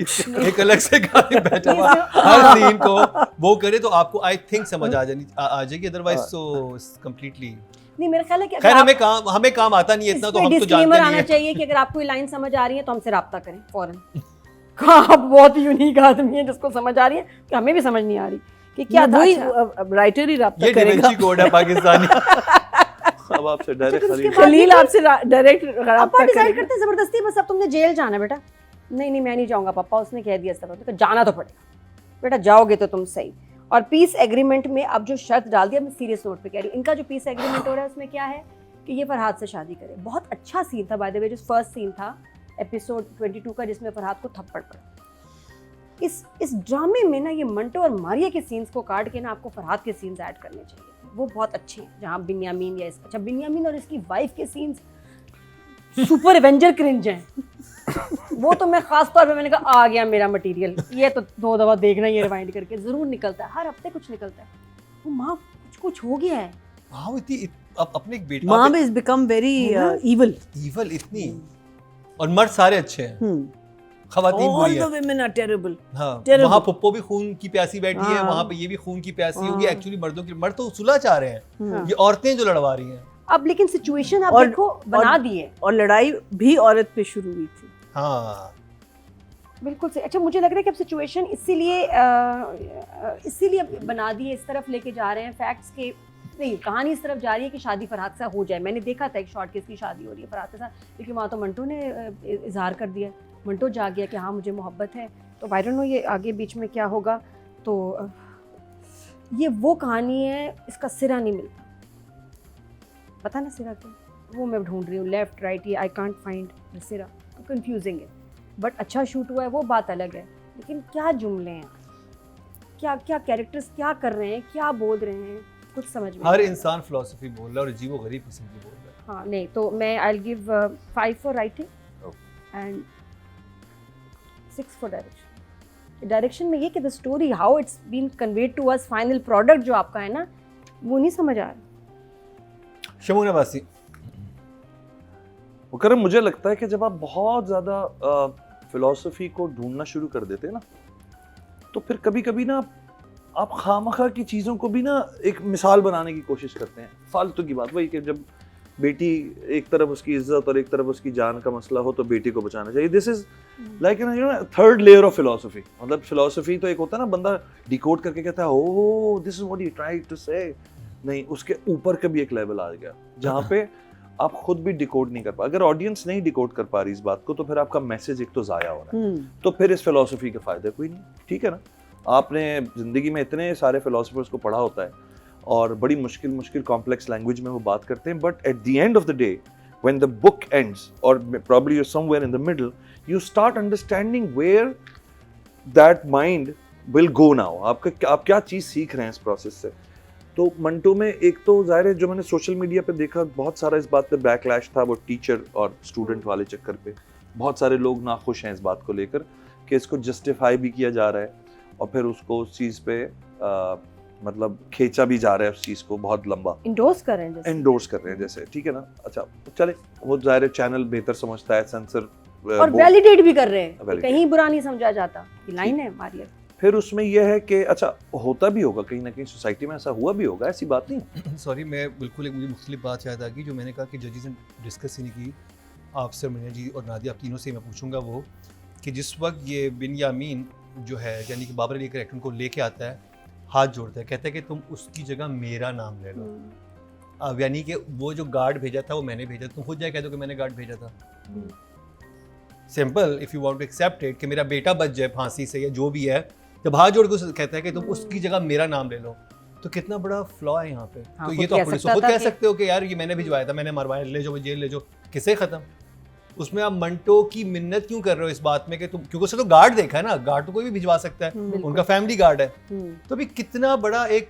एक अलग से गाने बैठा हुआ हर सीन को वो करे तो आपको आई थिंक समझ आ जाएगी, अदरवाइज सो कंप्लीटली नहीं, मेरा ख्याल है कि खैर हमें काम आता नहीं है इतना, तो हम तो जानते डिस्क्लेमर नहीं आना है। चाहिए कि अगर आपको ये लाइन समझ आ रही है तो हमसे रब्ता करें फौरन। आप बहुत यूनिक आदमी है जिसको समझ आ रही है, कि हमें भी समझ नहीं आ रही कि क्या था। वही अच्छा। राइटर ही रब्ता ये करेगा। डिवेंची कोड है पाकिस्तानी। अब आपसे डायरेक्ट उसके खलील बाद खलील आपसे डायरेक्ट पापा रब्ता डिसाइड करेगा। करते हैं जबरदस्ती, बस अब तुमने जेल जाना बेटा। नहीं नहीं, मैं नहीं जाऊंगा पापा, उसने कह दिया इस तरह, तो जाना तो पड़ेगा बेटा, जाओगे तो तुम सही। और पीस एग्रीमेंट में अब जो शर्त डाल दिया, मैं सीरियस नोट पे कह रही हूँ, इनका जो पीस एग्रीमेंट हो रहा है उसमें क्या है कि ये फरहाद से शादी करे। बहुत अच्छा सीन था बाय द वे, जो फर्स्ट सीन था एपिसोड 22 का, जिसमें फरहाद को थप्पड़ पड़ा। इस ड्रामे में ना ये मंटो और मारिया के सीन्स को काट के ना आपको फरहाद के सीन्स ऐड करने चाहिए, वो बहुत अच्छे हैं। जहाँ बिन्यामीन या अच्छा बिन्यामीन और इसकी वाइफ के सीन्स सुपर एवेंजर क्रिंज हैं। वो तो मैं खास तौर पे मैंने कहा आ गया मेरा मटेरियल, ये तो 2 दफा देखना ही रिवाइंड करके, जरूर निकलता है, हर हफ्ते कुछ निकलता है। वो माँ कुछ हो गया है। हाँ इतनी अपने एक बेटा Mom has become very evil. Evil इतनी, और मर्द सारे अच्छे हैं, खवातीन All बुरी the हैं। women are terrible. हाँ, Terrible. वहाँ पुप्पो भी खून की प्यासी बैठी है, हाँ। वहाँ पे ये भी खून की प्यासी होगी। हाँ। एक्चुअली मर्द तो सुलह चाह रहे हैं, ये औरतें जो लड़वा रही हैं। अब लेकिन सिचुएशन आप और- देखो बना दी है। और लड़ाई भी औरत पे शुरू हुई थी। हाँ बिल्कुल सही। अच्छा, मुझे लग रहा है कि अब सिचुएशन इसीलिए बना दी है, इस तरफ लेके जा रहे हैं फैक्ट्स के, नहीं कहानी इस तरफ जा रही है कि शादी फरहाद से हो जाए। मैंने देखा था एक शॉर्ट के इसकी शादी हो रही है फरहाद के साथ, लेकिन वहाँ तो मंटो ने इजहार कर दिया, मंटो जा गया कि हाँ मुझे मोहब्बत है। तो आई डोंट नो ये आगे बीच में क्या होगा। तो ये वो कहानी है, इसका सिरा नहीं मिलता, पता ना सिरा क्या, वो मैं ढूंढ रही हूँ, लेफ्ट राइट, ये आई कांट फाइंड द सिरा, तो कंफ्यूजिंग है। बट अच्छा शूट हुआ है वो बात अलग है, लेकिन क्या जुमले हैं, क्या क्या कैरेक्टर्स क्या कर रहे हैं, क्या बोल रहे हैं, कुछ समझ में हर नहीं आ इंसान फिलॉसफी बोल रहा है और अजीब व गरीब किस्म की बोल रहा है। रहा। हाँ नहीं, तो मैं I will give 5 for writing and 6 for direction. Direction में ये कि the story how it's been conveyed to us, final product जो आपका है ना, वो नहीं समझ आ रहा। शमून अब्बासी। मुकर्रम, मुझे लगता है कि जब आप बहुत ज़्यादा फिलॉसफी को ढूंढना शुरू कर देते हैं ना, तो फिर कभी कभी ना आप खामखा की चीज़ों को भी ना एक मिसाल बनाने की कोशिश करते हैं। फालतू की बात वही कि जब बेटी एक तरफ उसकी इज्जत और एक तरफ उसकी जान का मसला हो तो बेटी को बचाना चाहिए। This is like you no third layer of philosophy. मतलब फिलॉसफी तो एक होता है ना, बंदा डिकोड करके कहता है oh this is what he tried to say, नहीं उसके ऊपर का भी एक लेवल आ गया जहाँ पे आप खुद भी डिकोड नहीं कर पा। अगर ऑडियंस नहीं डिकोड कर पा रही इस बात को, तो फिर आपका मैसेज एक तो जाया हो रहा है, तो फिर इस फिलॉसफी के फायदे कोई नहीं। ठीक है ना, आपने जिंदगी में इतने सारे फिलोसफर्स को पढ़ा होता है और बड़ी मुश्किल कॉम्प्लेक्स लैंग्वेज में वो बात करते हैं, but at the end of the day when the book ends और probably you somewhere in the middle, you start understanding where that mind will go now. आप क्या चीज़ सीख रहे हैं इस प्रोसेस से। तो मंटो में एक तो जाहिर है जो मैंने सोशल मीडिया पे देखा, बहुत सारा इस बात पे बैकलैश था, वो टीचर और स्टूडेंट वाले चक्कर पे बहुत सारे लोग नाखुश हैं इस बात को लेकर कि इसको जस्टिफाई भी किया जा रहा है और फिर उसको उस चीज़ पे मतलब खींचा भी जा रहा है, उस चीज़ को बहुत लंबा इंडोर्स कर रहे हैं जैसे। एंडोर्स कर रहे हैं जैसे। ठीक है ना, अच्छा चले, वो जाहिर है चैनल बेहतर समझता है, सेंसर और वैलिडेट भी कर रहे हैं, Validate। कहीं बुरा नहीं समझा जाता, ये लाइन है हमारी। फिर उसमें यह है कि अच्छा होता भी होगा कहीं ना कहीं सोसाइटी में, ऐसा हुआ भी होगा, ऐसी बात नहीं। सॉरी, मैं बिल्कुल एक मुझे मुख्तलिफ बात याद आ गई जो मैंने कहा कि जजेस ने डिस्कस ही नहीं की। आपसे मनीषा जी और नादिया, आप तीनों से मैं पूछूंगा वो कि जिस वक्त ये बिन्यामीन जो है यानी कि बाबर अली कैरेक्टर को लेके आता है, हाथ जोड़ता है, कहता है कि तुम उसकी जगह मेरा नाम ले लो। अब यानी कि वो जो गार्ड भेजा था वो मैंने भेजा, तुम खुद जाए कह दो कि मैंने गार्ड भेजा था। Simple, if you want to accept it कि मेरा बेटा बच जाए फांसी से या जो भी है, जब हाथ जोड़ के कहता है कि तुम उसकी जगह मेरा नाम ले लो, तो कितना बड़ा फ्लॉ है यहाँ पे। हाँ, तो खुद ये तो कह आप पुलिस को सकता खुद था कह कि- सकते हो कि यार ये मैंने भिजवाया था, मैंने मरवाया, ले जाओ जेल ले जाओ, किसे खत्म। उसमें आप मंटो की मिन्नत क्यों कर रहे हो इस बात में कि तुम, क्योंकि उसने तो गार्ड देखा है ना, गार्ड तो कोई भी भिजवा सकता है, उनका फैमिली गार्ड है। तो भी कितना बड़ा एक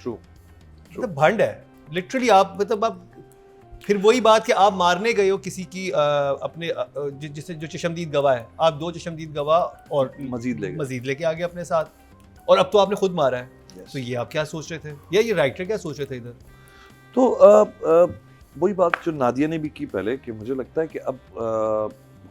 ट्रू मतलब भंड है लिटरली। आप मतलब आप फिर वही बात कि आप मारने गए हो किसी की अपने जिससे जो चशमदीद गवाह है, आप 2 चशमदीद गवाह और मजीद लेके लेके आ गए अपने साथ, और अब तो आपने खुद मारा है। Yes. तो ये आप क्या सोच रहे थे या ये राइटर क्या सोच रहे थे इधर? तो वही बात जो नादिया ने भी की पहले कि मुझे लगता है कि अब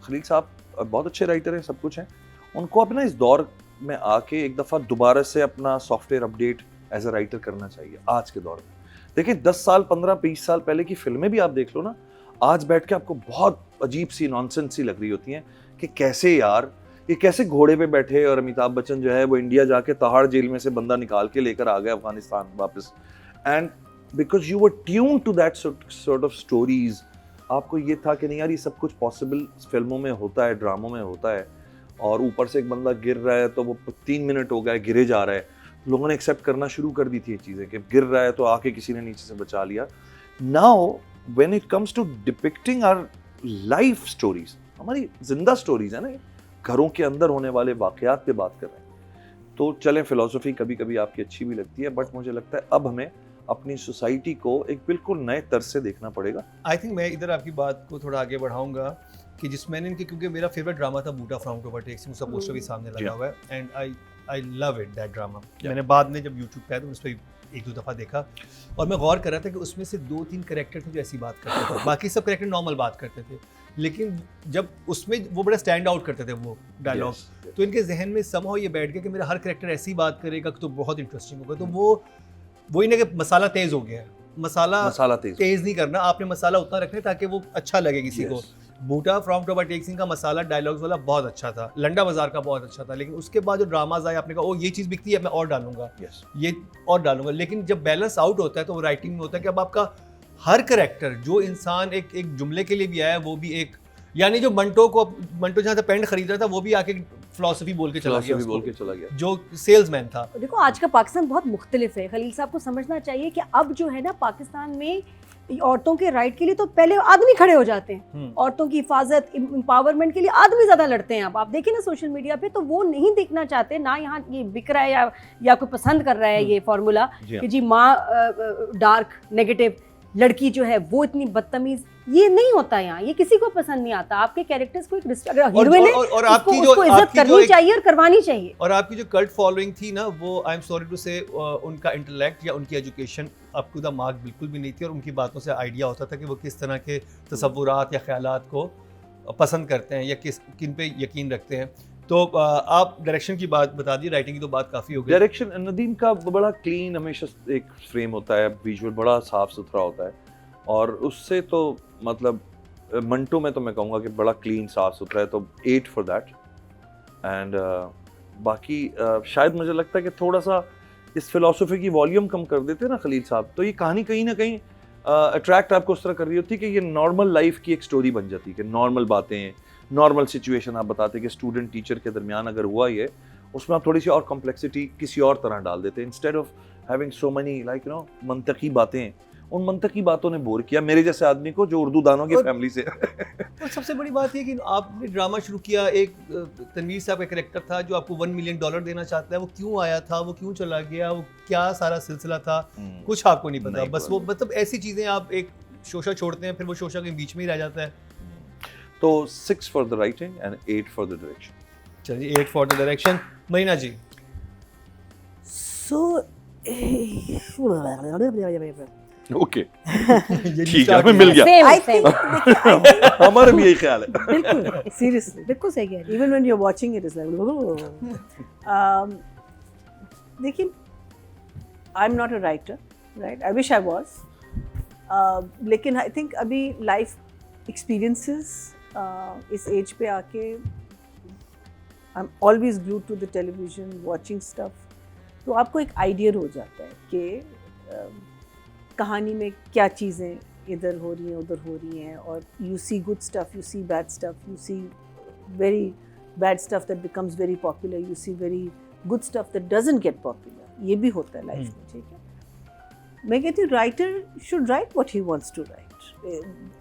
खलील साहब बहुत अच्छे राइटर हैं, सब कुछ हैं, उनको अब ना इस दौर में आके एक दफ़ा दोबारा से अपना software update as a writer करना चाहिए आज के दौर में। देखिए 10 साल 15-20 साल पहले की फिल्में भी आप देख लो ना, आज बैठ के आपको बहुत अजीब सी नॉनसेंस सी लग रही होती हैं कि कैसे यार ये कैसे घोड़े पे बैठे और अमिताभ बच्चन जो है वो इंडिया जाके तहाड़ जेल में से बंदा निकाल के लेकर आ गए अफगानिस्तान वापस, and because you were tuned to that sort of stories, आपको ये था कि नहीं यार ये सब कुछ पॉसिबल फिल्मों में होता है, ड्रामों में होता है, और ऊपर से एक बंदा गिर रहा है तो वो 3 मिनट हो गए गिरे जा रहा है, लोगों ने एक्सेप्ट करना शुरू कर दी थी ये चीज़ें कि गिर रहा है तो आके किसी ने नीचे से बचा लिया। Now when it comes to depicting our life stories, हमारी जिंदा स्टोरीज है ना, घरों के अंदर होने वाले वाकयात पे बात कर रहे हैं, तो चलें फिलॉसफी कभी कभी आपकी अच्छी भी लगती है, बट मुझे लगता है अब हमें अपनी सोसाइटी को एक बिल्कुल नए तर्ज से देखना पड़ेगा। आई थिंक मैं इधर आपकी बात को थोड़ा आगे बढ़ाऊंगा कि जिसमें इनके, क्योंकि मेरा फेवरेट ड्रामा था बूटा फ्रॉम टू ओवरटेक्स, उसका पोस्टर भी सामने लगा हुआ है, and I love it that drama. मैंने बाद में जब यूट्यूब पे आया तो उस पर 1-2 दफ़ा देखा और मैं गौर कर रहा था कि उसमें से 2-3 कैरेक्टर थे जो ऐसी बात करते थे, बाकी सब कैरेक्टर नॉर्मल बात करते थे, लेकिन जब उसमें वो बड़ा स्टैंड आउट करते थे वो डायलॉग, तो इनके जहन में समहाउ ये बैठ गया कि मेरा हर कैरेक्टर ऐसी बात करेगा तो बहुत इंटरेस्टिंग होगा। तो वो ही ना कि मसाला तेज हो गया है, मसाला तेज नहीं करना, आपने मसाला उतना रखना है ताकि वो अच्छा लगे किसी को। बूटा फ्रॉम टू ओवरटेक्स का मसाला डायलॉग्स वाला बहुत अच्छा था, लंडा बाजार का बहुत अच्छा था, लेकिन उसके बाद जो ड्रामाज आए आपने कहा ओ ये चीज़ बिकती है मैं और डालूंगा, ये और डालूंगा, लेकिन जब बैलेंस आउट होता है तो वो राइटिंग में होता है कि अब आपका हर कैरेक्टर जो इंसान एक जुमले के लिए भी आया वो भी एक, यानी जो मंटो जहाँ से पेंट खरीद रहा था वो भी आके फिलॉसफी बोल के चला गया, जो सेल्समैन था। देखो आज का पाकिस्तान बहुत मुख्तलिफ है, खलील साहब को समझना चाहिए कि अब जो है ना पाकिस्तान में औरतों के राइट के लिए तो पहले आदमी खड़े हो जाते हैं, औरतों की हिफाजत एम्पावरमेंट के लिए आदमी ज्यादा लड़ते हैं। अब आप देखें ना सोशल मीडिया पे, तो वो नहीं देखना चाहते ना, यहाँ ये बिक रहा है या कोई पसंद कर रहा है ये फॉर्मूला कि जी माँ डार्क नेगेटिव, लड़की जो है वो इतनी बदतमीज, ये नहीं होता यहाँ, ये किसी को पसंद नहीं आता। आपके कैरेक्टर्स को एक हीरोइन है और आपकी जो इज्जत करनी चाहिए और करवानी चाहिए। और आपकी जो कल्ट फॉलोइंग थी ना, वो आई एम सॉरी टू से उनका इंटेलेक्ट या उनकी education up to the mark बिल्कुल भी नहीं थी, और उनकी बातों से आइडिया होता था कि वो किस तरह के तसव्वुरात या ख्यालात को पसंद करते हैं या किन पे यकीन रखते हैं। तो आप डायरेक्शन की बात बता दी, राइटिंग की तो बात काफ़ी हो गई। डायरेक्शन नदीम का बड़ा क्लीन हमेशा एक फ्रेम होता है, विजुअल बड़ा साफ सुथरा होता है, और उससे तो मतलब मंटो में तो मैं कहूँगा कि बड़ा क्लीन साफ सुथरा है, तो 8 फॉर दैट। एंड बाकी शायद मुझे लगता है कि थोड़ा सा इस फिलॉसफी की वॉल्यूम कम कर देते ना खलील साहब, तो ये कहानी कहीं ना कहीं अट्रैक्ट आपको उस तरह कर रही होती कि ये नॉर्मल लाइफ की एक स्टोरी बन जाती कि नॉर्मल बातें, नॉर्मल सिचुएशन आप बताते कि स्टूडेंट टीचर के दरमियान अगर हुआ ये, उसमें आप थोड़ी सी और कॉम्प्लेक्सिटी किसी और तरह डाल देते, instead of having so many like you know मंतकी बातें। उन मंतकी बातों ने बोर किया मेरे जैसे आदमी को जो उर्दू दानों की फैमिली से। और सबसे बड़ी बात ये कि आपने ड्रामा शुरू किया, एक तनवीर साहब का कैरेक्टर था जो आपको $1 मिलियन देना चाहता है, वो क्यों आया था, वो क्यों चला गया, वो क्या सारा सिलसिला था, कुछ आपको नहीं पता, बस वो मतलब ऐसी चीज़ें आप एक शोशा छोड़ते हैं, फिर वो शोशा के बीच में ही रह जाता है। तो 6 for the writing and 8 for the direction. चलिए 8 for the direction. Marina ji. Okay ठीक है, हमें मिल गया। I think हमारा भी यही ख्याल है। बिल्कुल सीरियसली बिल्कुल सही कह रही है। even when you're watching it is like देखिए I'm not a writer, right? I wish I was, लेकिन I think अभी life experiences इस एज पे आके I'm always glued to the television watching stuff, तो आपको एक आइडिया हो जाता है कि कहानी में क्या चीज़ें इधर हो रही हैं उधर हो रही हैं, और you see good stuff, you see bad stuff, you see very bad stuff that becomes very popular, you see very good stuff that doesn't get popular, ये भी होता है लाइफ में, ठीक है। मैं कहती हूँ writer should write what he wants to write,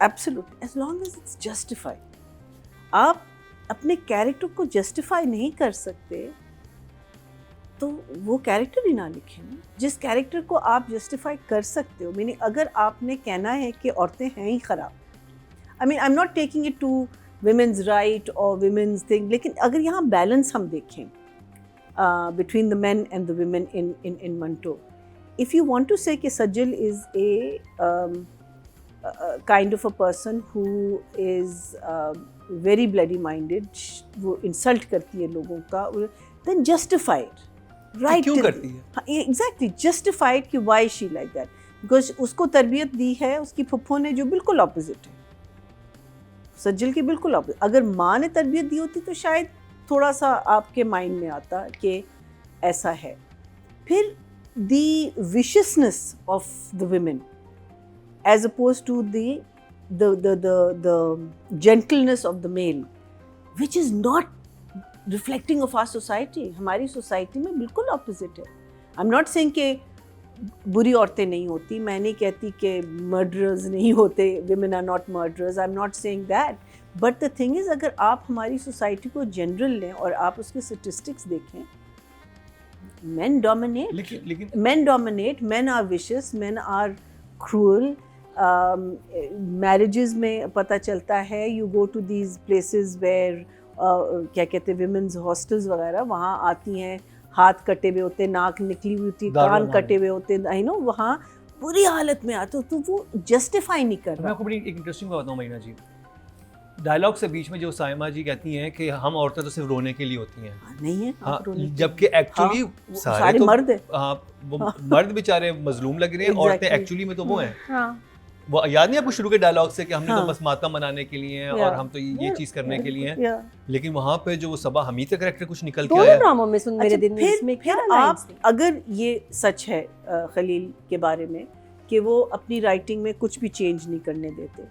absolutely, as long as it's justified। आप अपने कैरेक्टर को जस्टिफाई नहीं कर सकते तो वो कैरेक्टर ही ना लिखें ना। जिस कैरेक्टर को आप जस्टिफाई कर सकते हो, मीनिंग अगर आपने कहना है कि औरतें हैं ही ख़राब, I mean I am not taking it to women's right और विमेंस थिंग, लेकिन अगर यहाँ बैलेंस हम देखें, between the men and the women in Manto. If you want to say कि Sajjal is a kind of a person who is very bloody minded, वो insult करती है लोगों का, then justify it. Right? क्यों करती है? Exactly, justify it कि why she like that. Because उसको तरबियत दी है उसकी फुफ्फो ने जो बिल्कुल opposite है. सज्जल की बिल्कुल opposite. अगर माँ ने तरबियत दी होती तो शायद थोड़ा सा आपके माइंड में आता कि ऐसा है. फिर the viciousness of the women as opposed to the gentleness of the male, which is not reflecting of our society. हमारी society में बिल्कुल opposite है. I'm not saying कि बुरी औरतें नहीं होती, मैं नहीं कहती कि murderers नहीं होते, women are not murderers, I'm not saying that. But the thing is, अगर आप हमारी society को general लें और आप उसके statistics देखें, men dominate. लेकिन Men dominate, men are vicious, men are cruel. Marriages में पता चलता है, you go to these places where क्या कहते हैं women's hostels वगैरह, वहाँ आती हैं, हाथ कटे हुए होते, नाक निकली हुई होती, कान कटे हुए होते, I know, वहाँ बुरी हालत में आते हो, तो वो justify नहीं कर मैं रहा. आपको बड़ी एक इंटरेस्टिंग बात बताऊँ महीना जी, डायलॉग से बीच में जो साइमा जी कहती हैं कि हम औरतें तो सिर्फ रोने के लिए होती हैं. नहीं है. हाँ, जबकि एक्चुअली सारे मर्द हैं. हाँ, वो मर्द बेचारे मजलूम लग रहे हैं, औरतें एक्चुअली में तो वो हैं. हाँ. वो याद नहीं आपको शुरू के डायलॉग से कि हमने तो बस मातम मनाने के लिए हैं और हम तो ये चीज करने के लिए हैं. लेकिन वहाँ पे जो सबा हमीद का कैरेक्टर कुछ निकल के आया. दोनों ड्रामों में सुन मेरे दिन में फिर इसमें क्या आप lines थी? अगर ये सच है खलील के बारे में कि वो अपनी राइटिंग में कुछ भी चेंज नहीं करने देते,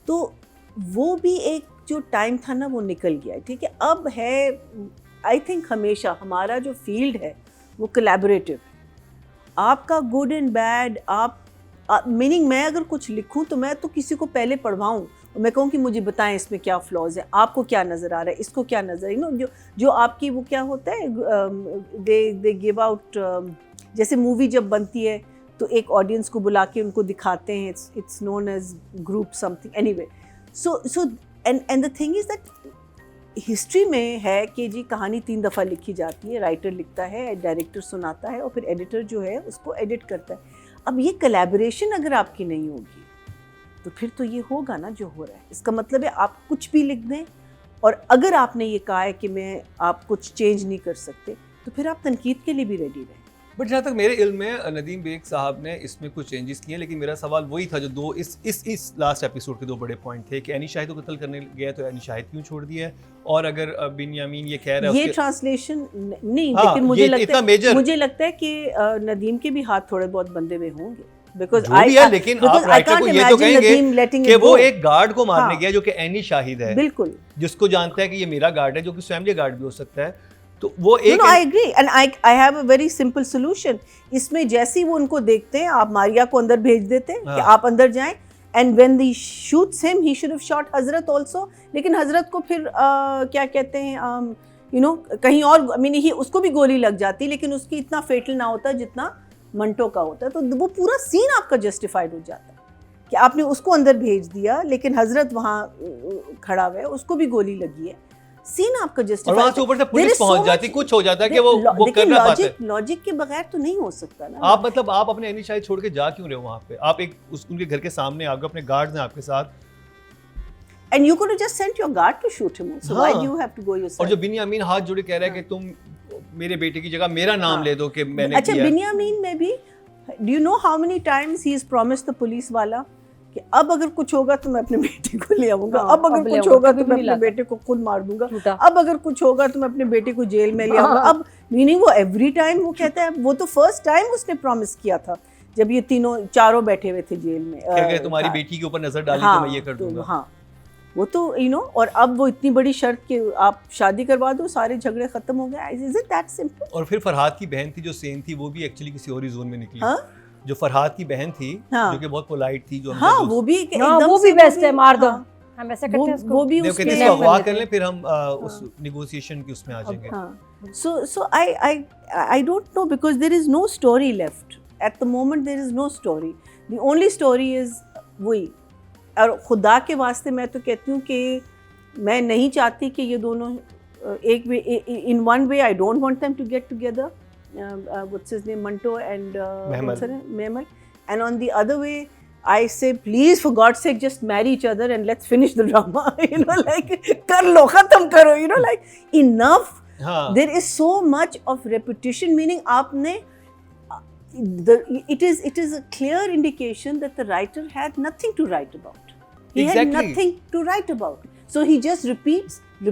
तो वो भी एक जो टाइम था ना वो निकल गया. ठीक है, अब है आई थिंक हमेशा हमारा जो फील्ड है वो कोलैबोरेटिव है. आपका गुड एंड बैड, आप मीनिंग मैं अगर कुछ लिखूं तो मैं तो किसी को पहले पढ़वाऊं और मैं कहूं कि मुझे बताएं इसमें क्या फ्लॉज है, आपको क्या नज़र आ रहा है, इसको क्या नज़र है, जो आपकी वो क्या होता है, दे गिव आउट. जैसे मूवी जब बनती है तो एक ऑडियंस को बुला के उनको दिखाते हैं, it's known age group something. Anyway, so and the thing is that history में है कि जी कहानी 3 दफ़ा लिखी जाती है, राइटर लिखता है, डायरेक्टर सुनाता है और फिर एडिटर जो है उसको एडिट करता है. अब ये कोलैबोरेशन अगर आपकी नहीं होगी तो फिर तो ये होगा ना जो हो रहा है. इसका मतलब है आप कुछ भी लिख दें और अगर आपने ये कहा है कि आप कुछ चेंज नहीं कर सकते तो फिर आप तनकीद के लिए भी रेडी रहें. बट जहाँ तक मेरे इल्म में नदीम बेग साहब ने इसमें कुछ चेंजेस किए, लेकिन मेरा सवाल वही था जो दो इस लास्ट एपिसोड के 2 बड़े पॉइंट थे कि एनी शाहिद को कत्ल करने गया तो एनी शाहिद क्यों छोड़ दिया है, और अगर बिन्यामीन ये कह रहा है ये ट्रांसलेशन नहीं, हाँ, लेकिन मुझे लगता है कि नदीम के भी हाथ थोड़े बहुत बंधे हुए होंगे. Because जो भी है, लेकिन आप राइटर को ये तो कहेंगे कि वो एक गार्ड को मारने गया जो कि एनी शाहिद है, बिल्कुल, जिसको जानता है कि ये मेरा गार्ड है, जो कि फैमिली गार्ड भी हो सकता है. तो वो एक I agree and I have a very simple solution. इसमें जैसे ही वो उनको देखते हैं, आप मारिया को अंदर भेज देते हैं कि आप अंदर जाएं, and when he shoots him he should have shot Hazrat also. लेकिन हजरत को फिर क्या कहते हैं, कहीं और, आई मीन उसको भी गोली लग जाती, लेकिन उसकी इतना फेटल ना होता जितना मंटो का होता है. तो वो पूरा सीन आपका जस्टिफाइड हो जाता है कि आपने उसको अंदर भेज दिया, लेकिन हजरत वहाँ खड़ा हुआ है, उसको भी गोली लगी है. सीन आपका जस्टिफाइड, और वहाँ से ऊपर से पुलिस पहुंच जाती, कुछ हो जाता है कि वो कर ना पाते. लॉजिक के बगैर तो नहीं हो सकता ना. आप अपने एनी शाहिद छोड़ के जा क्यों रहे हो वहाँ पे? आप उनके घर के सामने आ गए, अपने गार्ड्स हैं आपके साथ, and you could have just sent your guard to shoot him. So why do you have to go yourself? और जो बिन्यामीन हाथ जोड़े कह रहा है कि तुम मेरे बेटे की जगह मेरा नाम ले दो कि मैंने अच्छा, बिन्यामीन में भी do you know how many times he has promised the police वाला कि अब अगर कुछ होगा तो मैं अपने बेटे को ले आऊंगा, अब अगर कुछ होगा तो मैं अपने बेटे को खुद मार दूंगा, अब अगर कुछ होगा तो मैं अपने बेटे को जेल में ले आऊंगा. अब मीनिंग वो एवरी टाइम वो कहता है. वो तो फर्स्ट टाइम उसने प्रॉमिस किया था जब ये चारों बैठे हुए थे जेल में, तुम्हारी बेटी के ऊपर नजर डाली तो मैं ये कर दूंगा. हाँ, वो तो और अब वो इतनी बड़ी शर्त कि आप शादी करवा दो, सारे झगड़े खत्म हो गए. Is it that simple? और फिर फरहाद की बहन थी जो सेन थी, वो भी एक्चुअली किसी और ही जोन में निकली. जो फरहाद की बहन थी, जो कि बहुत पोलाइट थी, जो वो भी बेस्ट है, मार दो, हम ऐसा करते हैं उसको. वो भी उसके लिए अगवा कर लें, फिर हम उस नेगोशिएशन की उसमें आ जाएंगे. So I don't know, because there is no story left at the moment. There is no story. The only story is वही. और खुदा के वास्ते मैं तो कहती हूँ कि मैं नहीं चाहती कि ये दोनों एक वे in one way I don't want them to get together, what's his name, Manto and what's her name? Mehmal, and on the other way I say please for God's sake just marry each other and let's finish the drama. You know, like kar lo, khatam karo, you know, like enough. There is so much of repetition, meaning aapne it is a clear indication that the writer had nothing to write about. He had nothing to write about. So he just repeats all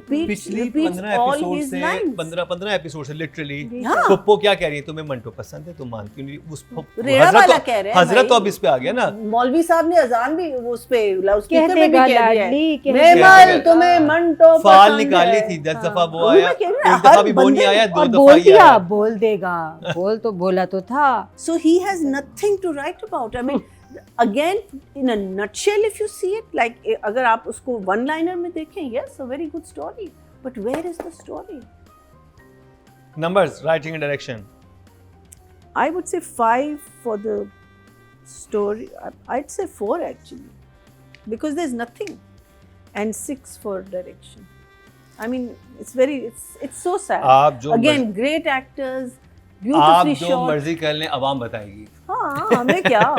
his lines. 15 episode से literally हाँ। पप्पो क्या कह रही है, तुम्हें मंटो पसंद है, तुम मानती नहीं उस रेड़ा वाला कह रहे हैं हजरत तो अब इस पे आ गया ना, मौलवी साहब ने अजान भी वो उस पे लाउडस्पीकर कहते में भी गा कह दिया लाडली, है, कहते मेमल गा। तुम्हें मंटो फाल पसंद निकाली है। थी 10 दफा वो वही आया, मैं कह रही हूँ, एक दफा हर भी वो नहीं बंदे आया, ने- 2 और दफा बोल ही दिया, आया। बोल देगा, बोल तो बोला तो था। So he has nothing to write about. I mean, again, in a nutshell, if you see it, like अगर आप उसको one liner में देखें, yes, a very good story. But where is the story? Numbers, writing and direction. I would say 5 for the story. I'd say 4 actually, because there's nothing, and 6 for direction. I mean, it's so sad. आप जो Again, great actors, आप beautifully जो shot. मर्जी कर लें, अवाम बताएगी। हाँ, हमें क्या?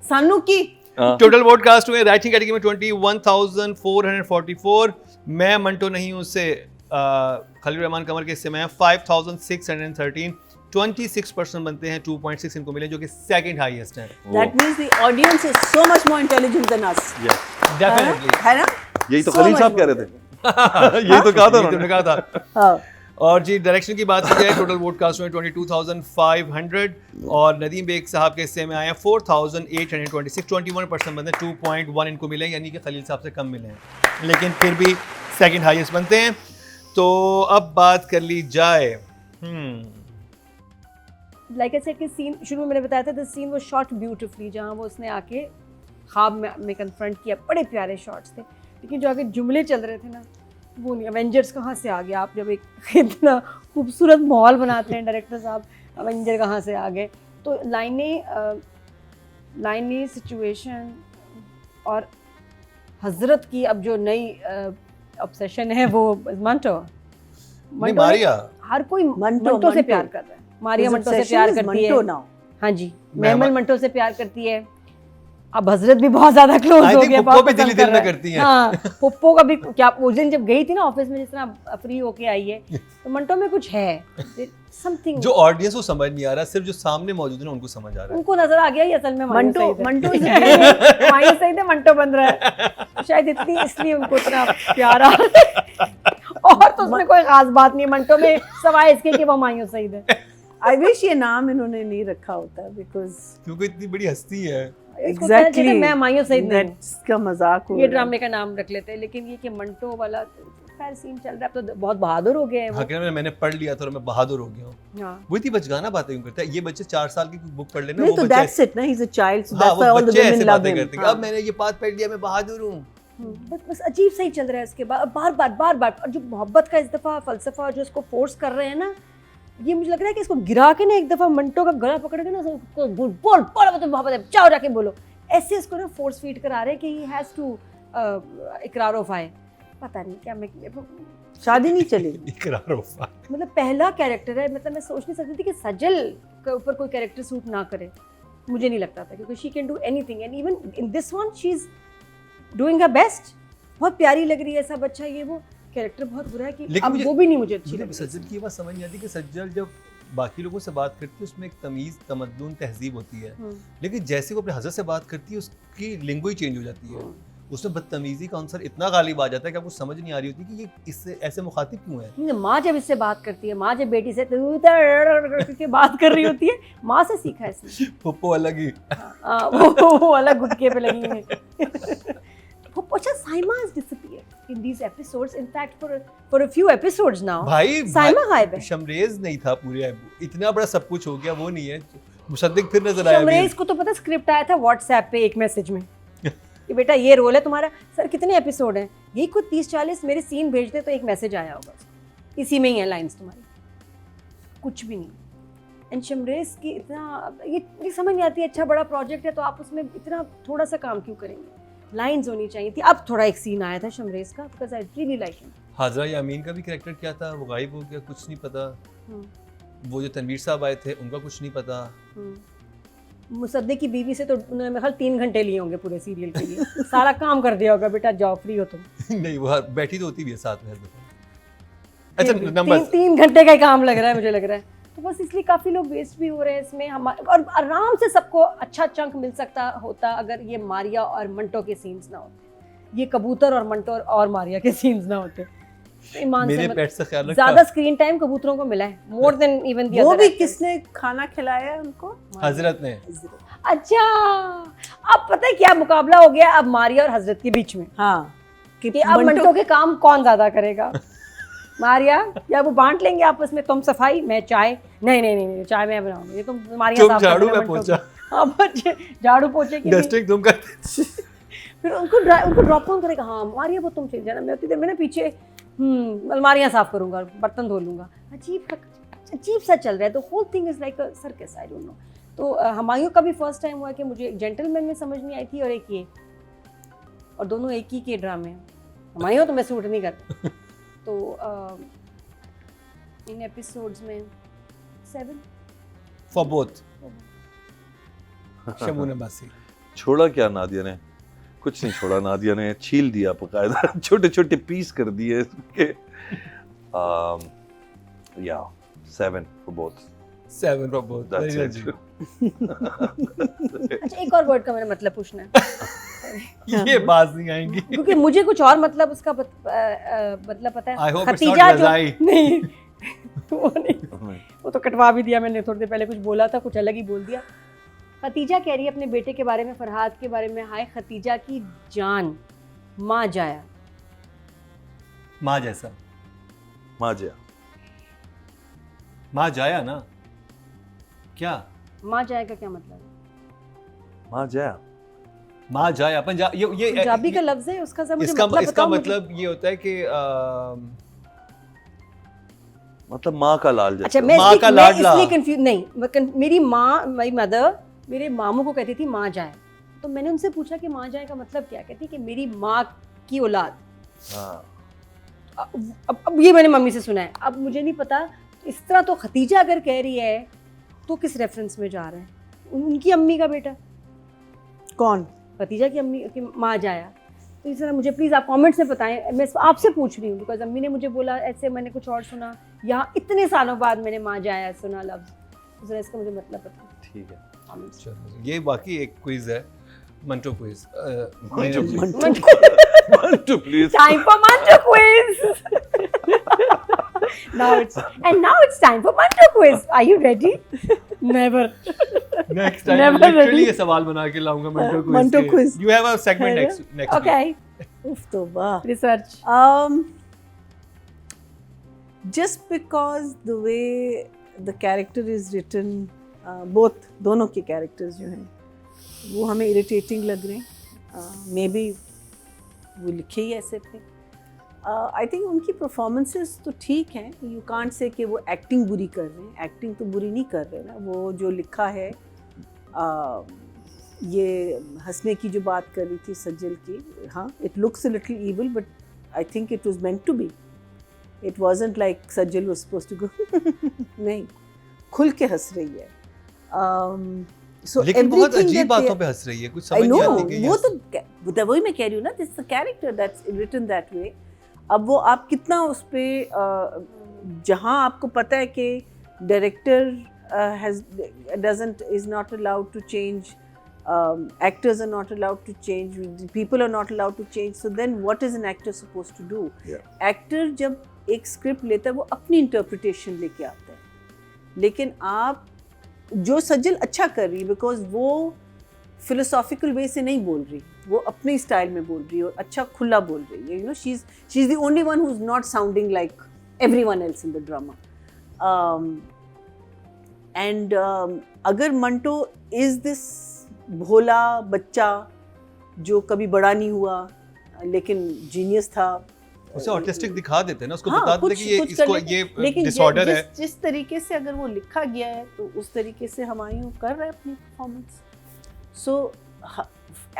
सानू की टोटल वोट कास्ट हुए राइटिंग कैटेगरी में 21,444। मैं मंटो नहीं हूँ, उससे खलील रहमान कमर के हिस्से में है 5,613। 26% बनते हैं, 2.6 इनको मिले, जो कि सेकंड हाईएस्ट है। That means the audience is so much more intelligent than us. Definitely है ना? यही तो So खलील much साहब कह more. रहे थे। यही तो कहा था तुमने उन्होंने। कहा था। हाँ. और जी डायरेक्शन की बात की जाए, टोटल वोट कास्ट हुए 22,500 और नदीम बेग साहब के हिस्से में आए 4,826। 21% बनते हैं, 2.1 इनको मिले, यानी कि खलील साहब से कम मिले हैं, लेकिन फिर भी सेकंड हाईएस्ट बनते हैं। तो अब बात कर ली जाए, लाइक आई सेड कि सीन शुरू में मैंने बताया था, the scene was shot beautifully, जहाँ वो उसने आके ख्वाब में कन्फ्रंट किया, बड़े प्यारे शॉट्स थे, लेकिन जो आगे जुमले चल रहे थे ना, वो नहीं। एवेंजर्स कहाँ से आ गया? आप जब एक इतना खूबसूरत माहौल बनाते हैं डायरेक्टर साहब, एवेंजर कहाँ से आ गए? तो लाइनें सिचुएशन और हजरत की अब जो नई ऑब्सेशन है वो मंटो मारिया। हर कोई मंटो से प्यार कर रहा है। मारिया His मंटो से obsession प्यार is करती है। Manto now. हाँ जी, मेमल मंटो से प्यार करती है। अब हजरत भी बहुत ज्यादा क्लोज I हो think गया, पुप्पो बहुत भी पसंद दिल कर में रहा है। करती हैं। हाँ, पुप्पो का भी क्या, उस दिन जब गई थी ना ऑफिस में, जिस तरह फ्री होके आई है, तो मंटो में कुछ है, समथिंग जो ऑडियंस को समझ नहीं आ रहा, सिर्फ जो सामने मौजूद है ना उनको समझ आ रहा है। उनको नजर आ गया ही असल में मंटो मायूस सही थे, मंटो बन रहा है शायद, इसलिए उनको इतना प्यारा। और तो उसमें कोई खास बात नहीं है मंटो में, सवाए इसके कि वो मायूस सही थे। I wish ये नाम इन्होंने नहीं रखा होता, because क्योंकि इतनी बड़ी हस्ती है। इसको कहना चाहिए था, मैं मायूस सही नहीं। that's का मजाक हो ये रहा है। ड्रामे का नाम रख लेते हैं, लेकिन ये कि मंटो वाला खैर सीन चल रहा है, अब तो बहुत बहादुर हो गए हैं वो। हकीकत मैंने पढ़ लिया था और मैं बहादुर हो गया हूँ। हाँ, वो इतनी बचगाना बातें क्यों करता है? ये बच्चे 4 साल की बुक पढ़ लेना, नहीं वो तो बच्चे that's it ना, he's a child, so हाँ, that's why वो all the बच्चे women ऐसे love बातें him. करते हैं कि अब मैंने ये बात पढ़ लिया, मैं बहादुर हूँ। बस अजीब सा ही चल रहा है। उसके बाद बार बार और जो मोहब्बत का इस दफा फलसफा जो इसको फोर्स कर रहे हैं ना, ये मुझे लग रहा है कि इसको गिरा के ना एक दफा मंटो का गला पकड़ के ना, उसको बोल तो मोहब्बत है, जाओ जाके बोलो, ऐसे इसको ना फोर्स फीड करा रहे हैं कि ही हैज टू इकरार ऑफ आए। पता नहीं क्या, मैं शादी नहीं चलेगी। इकरार वफा। मतलब पहला कैरेक्टर है, मतलब मैं सोच नहीं सकती थी कि सजल के ऊपर कोई कैरेक्टर सूट ना करे, मुझे नहीं लगता था, क्योंकि she can do anything and even in this one she is doing her best. बहुत प्यारी लग रही है, सब अच्छा, ये वो कैरेक्टर बहुत बुरा है कि अब वो भी नहीं मुझे अच्छी लग रही। सज्जल की बात समझ नहीं आती कि सज्जल जब बाकी लोगों से बात करती है उसमें एक तमीज़, तमद्दुन, तहजीब होती है, लेकिन जैसे वो अपने हज़रत से बात करती है उसकी लिंगो ही चेंज हो जाती है। उसमें बदतमीजी का आंसर इतना गालिब आ जाता है कि आपको समझ नहीं आ रही होती कि ये इससे ऐसे मुखातिब क्यों है। माँ जब इससे बात करती है, माँ जब बेटी से करके बात कर रही होती है, माँ से सीखा है इसने। पुप्पो अलग ही। वो अलग गुटके पे लगी हुई है। अच्छा, Saima has disappeared in these episodes. In fact, for a few episodes now. भाई साइमा गायब है। शमरेज नहीं था पूरे, इतना बड़ा सब कुछ हो गया, वो नहीं है। मुसद्दिक फिर नजर आया। शमरेज को तो पता, स्क्रिप्ट आया था व्हाट्सएप पे एक मैसेज में कि बेटा ये रोल है तुम्हारा। सर कितने एपिसोड हैं? यही खुद 30-40 मेरे सीन भेजते तो एक मैसेज आया होगा, इसी में ही है लाइंस तुम्हारी, कुछ भी नहीं। एंड शमरेज की इतना ये समझ नहीं आती, अच्छा बड़ा प्रोजेक्ट है तो आप उसमें इतना थोड़ा सा काम क्यों करेंगे? लाइंस होनी चाहिए थी। अब थोड़ा एक सीन आया था शमरेज का, because I really like him. Hajra Yameen का भी कैरेक्टर क्या था, वो गायब हो गया, कुछ नहीं पता। वो जो तनवीर साहब आए थे उनका कुछ नहीं पता। मुसद्दिक की बीवी से तो उन्होंने मेरे ख्याल 3 घंटे लिए होंगे पूरे सीरियल के लिए। सारा काम कर दिया होगा, बेटा जाओ फ्री हो तुम। नहीं वो बैठी तो होती भी है साथ में। अच्छा नंबर 3 घंटे का ही काम लग रहा है मुझे लग रहा है। तो बस इसलिए काफ़ी लोग वेस्ट भी हो रहे हैं इसमें। हम और आराम से सबको अच्छा चंक मिल सकता होता अगर ये मारिया और मंटो के सीन्स ना होते, ये कबूतर और मंटो और मारिया के सीन्स ना होते। ईमान मेरे से पेट से ख्याल रखा। ज्यादा स्क्रीन टाइम कबूतरों को मिला है, मोर देन इवन द वो भी किसने खाना खिलाया उनको? हजरत ने। अच्छा अब पता है क्या मुकाबला हो गया अब मारिया और हजरत के बीच में। हाँ कि अब मंटो के काम कौन ज्यादा करेगा। मारिया या वो बांट लेंगे आपस में, तुम सफाई मैं चाय। नहीं चाय मैं बनाऊंगी, ये तुम मारिया साफ झाड़ू कर देना में मंटो पोंछा। को। हाँ बच्चे झाड़ू पोंछे की डस्टिंग तुम कर। फिर उनको ड्रॉप ऑन करेगा। हाँ मारिया वो तुम चल जाना, मैं उतनी देर में ना पीछे अलमारियां साफ करूंगा, बर्तन धो लूंगा। अजीब सा चल रहा है। तो whole thing is like a circus, I don't know. तो हमायूं का भी फर्स्ट टाइम हुआ कि मुझे एक जेंटलमैन में समझ नहीं आई थी और एक ये, और दोनों एक ही के ड्रामे हैं। हमायूं तो मैं सूट नहीं करती। तो इन एपिसोड्स में 7 फॉर बोथ शमून अब्बासी। छोड़ा क्या नादिया ने? कुछ नहीं छोड़ा नादिया ने, छील दिया बकायदा, छोटे छोटे पीस कर दिए इसके। या 7 for both. 7 for both. That's Very it. good. अच्छा एक और वर्ड का मेरा मतलब पूछना है। ये बात नहीं आएंगी। क्योंकि मुझे कुछ और मतलब उसका मतलब पता है। I hope it's not Khadija जो रज़ाई। नहीं वो नहीं, वो तो कटवा भी दिया मैंने, थोड़ी देर पहले कुछ बोला था, कुछ अलग ही बोल दिया। खतीजा कह रही है अपने बेटे के बारे में, फरहाद के बारे में, हाय खतीजा की जान माँ जाया। माँ जैसा। माँ जया। माँ जाया ना क्या? माँ जाया का क्या मतलब है? माँ जया। माँ जाया अपन ये पंजाबी का लफ्ज है उसका, जरा मुझे इसका मतलब इसका बताओ मुझे। मतलब ये होता है कि मतलब माँ का लाल जैसा। अच्छा मैं माँ का लाडला। इसलिए कंफ्यूज नहीं, मेरी माँ, मेरी मदर मेरे मामू को कहती थी माँ जाए, तो मैंने उनसे पूछा कि माँ जाए का मतलब क्या? कहती कि मेरी माँ की औलाद। हाँ। अब ये मैंने मम्मी से सुना है, अब मुझे नहीं पता। इस तरह तो खतीजा अगर कह रही है तो किस रेफरेंस में जा रहा है? उनकी अम्मी का बेटा कौन? खतीजा की अम्मी की माँ जाया। तो इस तरह मुझे प्लीज़ आप कमेंट्स में बताएं, मैं आपसे पूछ रही हूँ बिकॉज अम्मी ने मुझे बोला ऐसे, मैंने कुछ और सुना, यहाँ इतने सालों बाद मैंने माँ जाया सुना लफ्ज़, जरा इसका मुझे मतलब पता। ठीक है। चलो, ये बाकी एक क्विज है, Manto quiz. Manto please. Time for Manto quiz. now it's time for Manto quiz. Are you ready? Never. Next time Never literally ready. ये सवाल बना के लाऊंगा Manto quiz. Manto quiz. You have a segment है नेक्स्ट Okay. उफ तो वाह। Research. Just because the way the character is written, both दोनों के characters जो हैं वो हमें irritating लग रहे हैं, मे बी वो लिखे ही ऐसे थे। आई थिंक उनकी परफॉर्मेंसेस तो ठीक हैं, यू कांट से कि वो एक्टिंग बुरी कर रहे हैं, एक्टिंग तो बुरी नहीं कर रहे ना। वो जो लिखा है, ये हंसने की जो बात कर रही थी सज्जल की, हाँ it looks a little evil but I think it was meant to be. It wasn't like Sajal was supposed to go नहीं, खुल के हंस रही है। So लेकिन बहुत everything अजीब that बातों they- पे हंस रही है, कुछ I समझ know, नहीं आती कि वो तो वही मैं कह रही हूँ ना, this is the character that's written that way. अब वो आप कितना उस पे जहाँ आपको पता है कि director is not allowed to change, actors are not allowed to change, people are not allowed to change, so then what is an actor supposed to do? Actor जब एक स्क्रिप्ट लेता है वो अपनी इंटरप्रिटेशन लेके आता है, लेकिन आप जो सज्जल अच्छा कर रही है बिकॉज वो फिलोसॉफिकल वे से नहीं बोल रही, वो अपने स्टाइल में बोल रही है और अच्छा खुला बोल रही है। You know she is the only one who is not sounding like everyone else in the drama. And अगर मंटो इज दिस भोला बच्चा जो कभी बड़ा नहीं हुआ लेकिन जीनियस था, उसे ऑटिस्टिक दिखा देते हैं ना, उसको हाँ, बता देते कुछ- कि ये कुछ इसको करने- ये लेकिन डिसऑर्डर है। जिस तरीके से अगर वो लिखा गया है तो उस तरीके से हमायूं कर रहा है अपनी परफॉर्मेंस। सो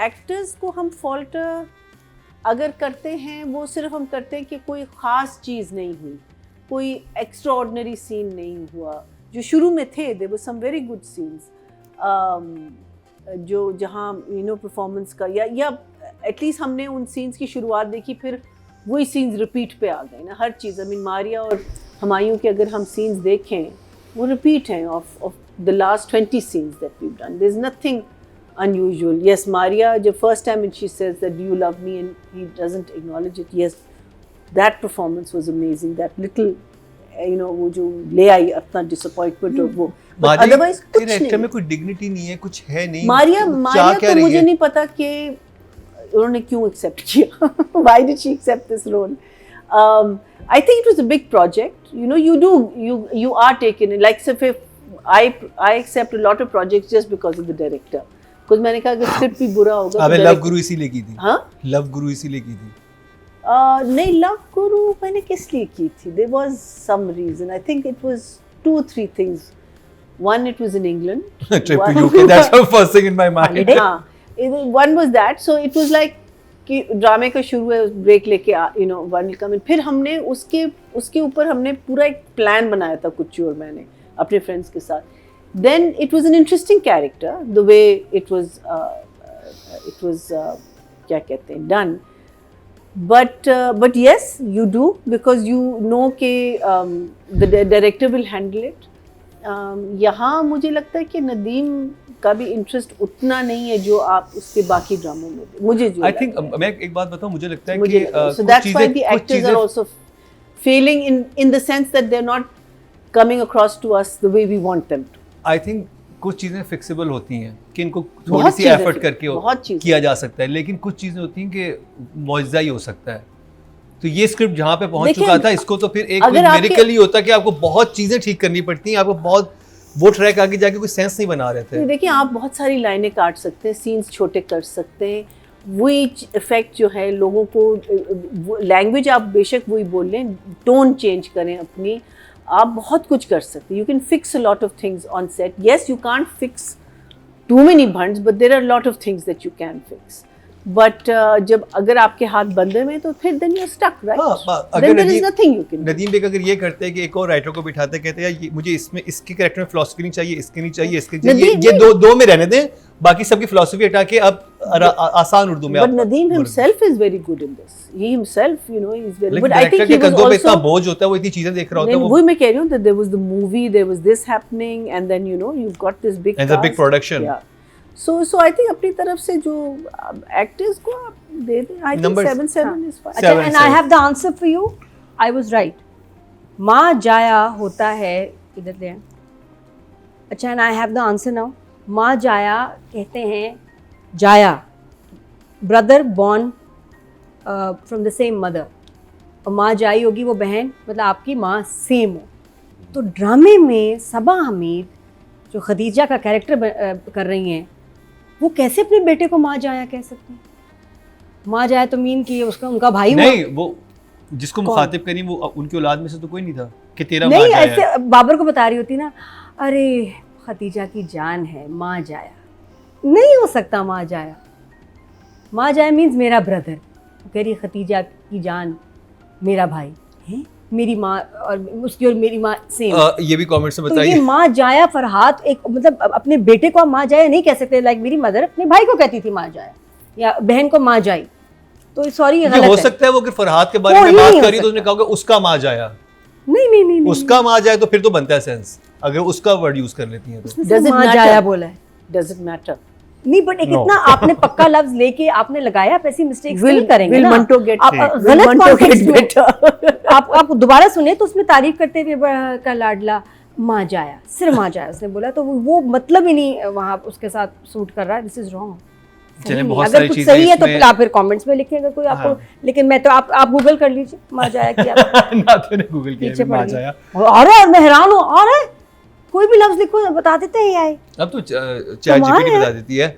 एक्टर्स को हम फॉल्ट अगर करते हैं वो सिर्फ हम करते हैं कि कोई ख़ास चीज़ नहीं हुई, कोई एक्स्ट्राऑर्डिनरी सीन नहीं हुआ। जो शुरू में थे there were some very good scenes जो जहाँ परफॉर्मेंस का या एटलीस्ट हमने उन सीन्स की शुरुआत देखी, फिर वही सीन्स रिपीट पे आ गए ना हर चीज़। आई मीन मारिया और हुमायूं के अगर हम सीन्स देखें वो रिपीट हैं of the last 20 scenes that we have done. There is nothing unusual. Yes, Maria, the first time when she says that do you love me and he doesn't acknowledge it, yes, that performance was amazing. That little वो जो ले आई अपना disappointment और वो, but otherwise कुछ नहीं में कोई dignity नहीं है, कुछ है नहीं। मारिया तो मुझे नहीं पता कि उन्होंने क्यों accept किया। Why did she accept this role? I think it was a big project. You are taken in, like say I accept a lot of projects just because of the director. कुछ मैंने कहा अगर script भी बुरा होगा। अबे love गुरु इसीलिए की थी। हाँ, लव गुरु इसीलिए की थी। नहीं, लव गुरु मैंने किस लिए की थी? There was some reason. I think it was 2 or 3 things. One, it was in England. Trip to UK. That's the first thing in my mind. हाँ, one was that. So it was like कि ड्रामे का शुरू है, break लेके one will come इन। फिर हमने उसके ऊपर हमने पूरा एक प्लान बनाया था कुच्चू और मैंने अपने फ्रेंड्स के साथ। Then it was an interesting character, the way it was क्या कहते हैं done, but yes, you do, because you know कि the director will handle it. यहाँ मुझे लगता है कि नदीम का भी इंटरेस्ट उतना नहीं है जो आप उसके बाकी ड्रामों में मुझे जो I think मैं एक बात बताऊँ, मुझे लगता है कि so that's why the actors are also failing in the sense that they're not coming across to us the way we want them to. I think कुछ चीज़ें फिक्सेबल होती हैं कि इनको थोड़ी सी एफर्ट करके किया जा सकता है, लेकिन कुछ चीज़ें होती हैं कि मुआवजा ही हो सकता है। तो ये स्क्रिप्ट जहाँ पे पहुँच चुका था, इसको तो फिर एक मिरेकल ही होता कि आपको बहुत चीज़ें ठीक करनी पड़ती हैं, आपको बहुत वो ट्रैक आगे जाके कोई सेंस नहीं बना रहे थे। देखिए, आप बहुत सारी लाइनें काट सकते हैं, सीन्स छोटे कर सकते हैं, वही इफेक्ट जो है लोगों को, लैंग्वेज आप बेशक वही बोल लें, टोन चेंज करें अपनी, आप बहुत कुछ कर सकते हैं। You can fix a lot of things on set. Yes, you can't fix too many भंड्स, but there are lot of things that you can fix. But जब अगर आपके हाथ बंधे में तो फिर then you are stuck, right? Then there is nothing you can. Nadeem Baig अगर ये करते हैं कि एक और राइटर को बिठाते, कहते हैं मुझे इसमें इसके कैरेक्टर में फिलॉसफी नहीं चाहिए, इसके नहीं चाहिए, इसके चाहिए, ये दो में रहने दें, बाकी सबकी फिलॉसफी हटा के अब आसान उर्दू में। But Nadeem himself is very good in this. He himself he is very, but I think he was also इतना बोझ होता है, वो इतनी चीजें देख रहा होता है। वो मैं कह रही हूं that there was the movie, there was this happening, and then you've got this big and the big production. Yeah. So I think अपनी तरफ से जो एक्टर्स को आप दे दें, I think 7 is fine. अच्छा, and I have the answer for you. I was right. माँ जाया होता है इधर ले। अच्छा, and I have the answer now. माँ जाया कहते हैं जाया, brother born from the same mother, और माँ जाई होगी वो बहन, मतलब आपकी माँ सेम हो। तो ड्रामे में सबा हमीद जो खदीजा का कैरेक्टर कर रही हैं, वो कैसे अपने बेटे को माँ जाया कह सकती हैं? माँ जाया तो मीन की उसका उनका भाई नहीं, वो जिसको मुखातिब करी वो उनकी औलाद में से तो कोई नहीं था कि तेरा नहीं, माँ जाया। ऐसे बाबर को बता रही होती ना, अरे खदीजा की जान है माँ जाया, नहीं हो सकता माँ जाया। माँ जाया मीन्स मेरा ब्रदर, कह रही खदीजा की जान मेरा भाई है, मेरी माँ और उसकी और मेरी माँ सेम। ये भी कमेंट्स में तो बताइए। ये माँ जाया फरहाद एक मतलब अपने बेटे को माँ जाया नहीं कह सकते, लाइक मेरी मदर अपने भाई को कहती थी माँ जाया या बहन को माँ जाई, तो सॉरी ये गलत हो है। सकता है वो कि फरहाद के बारे में बात करी तो उसने कहा कि उसका माँ जाया। नहीं, उसका माँ जाए तो फिर तो बनता है सेंस, अगर उसका वर्ड यूज कर लेती हैं तो। Does it माँ जाया बोला है, Does it matter? नहीं, बट एक इतना आपने पक्का लफ्ज लेके आपने लगाया, आप ऐसी मिस्टेक्स नहीं करेंगे will ना। Manto get आप गलत Manto कॉन्टेक्स्ट get better. आप दोबारा सुने तो उसमें तारीफ करते हुए का लाडला माँ जाया, सिर्फ माँ जाया उसने बोला, तो वो मतलब ही नहीं वहाँ उसके साथ सूट कर रहा है। This is wrong. चलिए, बहुत अगर सारी कुछ चीजें सही है तो इसमें- आप फिर कमेंट्स में लिखें अगर कोई आपको, लेकिन मैं तो आप गूगल कर लीजिए माँ जाया की, ना तो ने गूगल पीछे किया माँ पड़ जाया। गई। और मैं हैरान हूँ, और है कोई भी लफ्ज लिखो बता देते हैं AI। अब तो चैट जीपीटी बता देती है।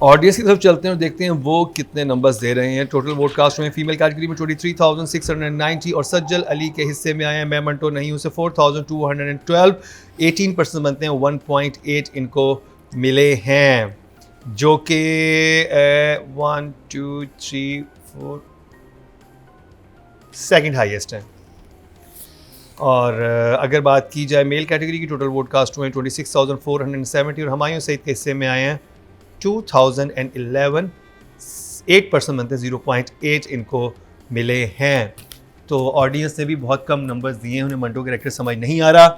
ऑडियंस की तरफ चलते हैं और देखते हैं वो कितने नंबर्स दे रहे हैं। टोटल वोट कास्ट में फीमेल कैटेगरी में 23,690 और सज्जल अली के हिस्से में आए हैं मैं मंटो नहीं हूँ से 4,212, 18% बनते हैं, 1.8 इनको मिले हैं, जो कि 1 2 3 4 सेकंड हाईएस्ट है। और अगर बात की जाए मेल कैटेगरी की, टोटल वोट कास्ट हुए 26,470 और हुमायूं सईद के हिस्से में आए हैं 2011, 8% बनते 0.8 इनको मिले हैं। तो ऑडियंस ने भी बहुत कम नंबर्स दिए हैं, उन्हें मंटो कैरेक्टर समझ नहीं आ रहा।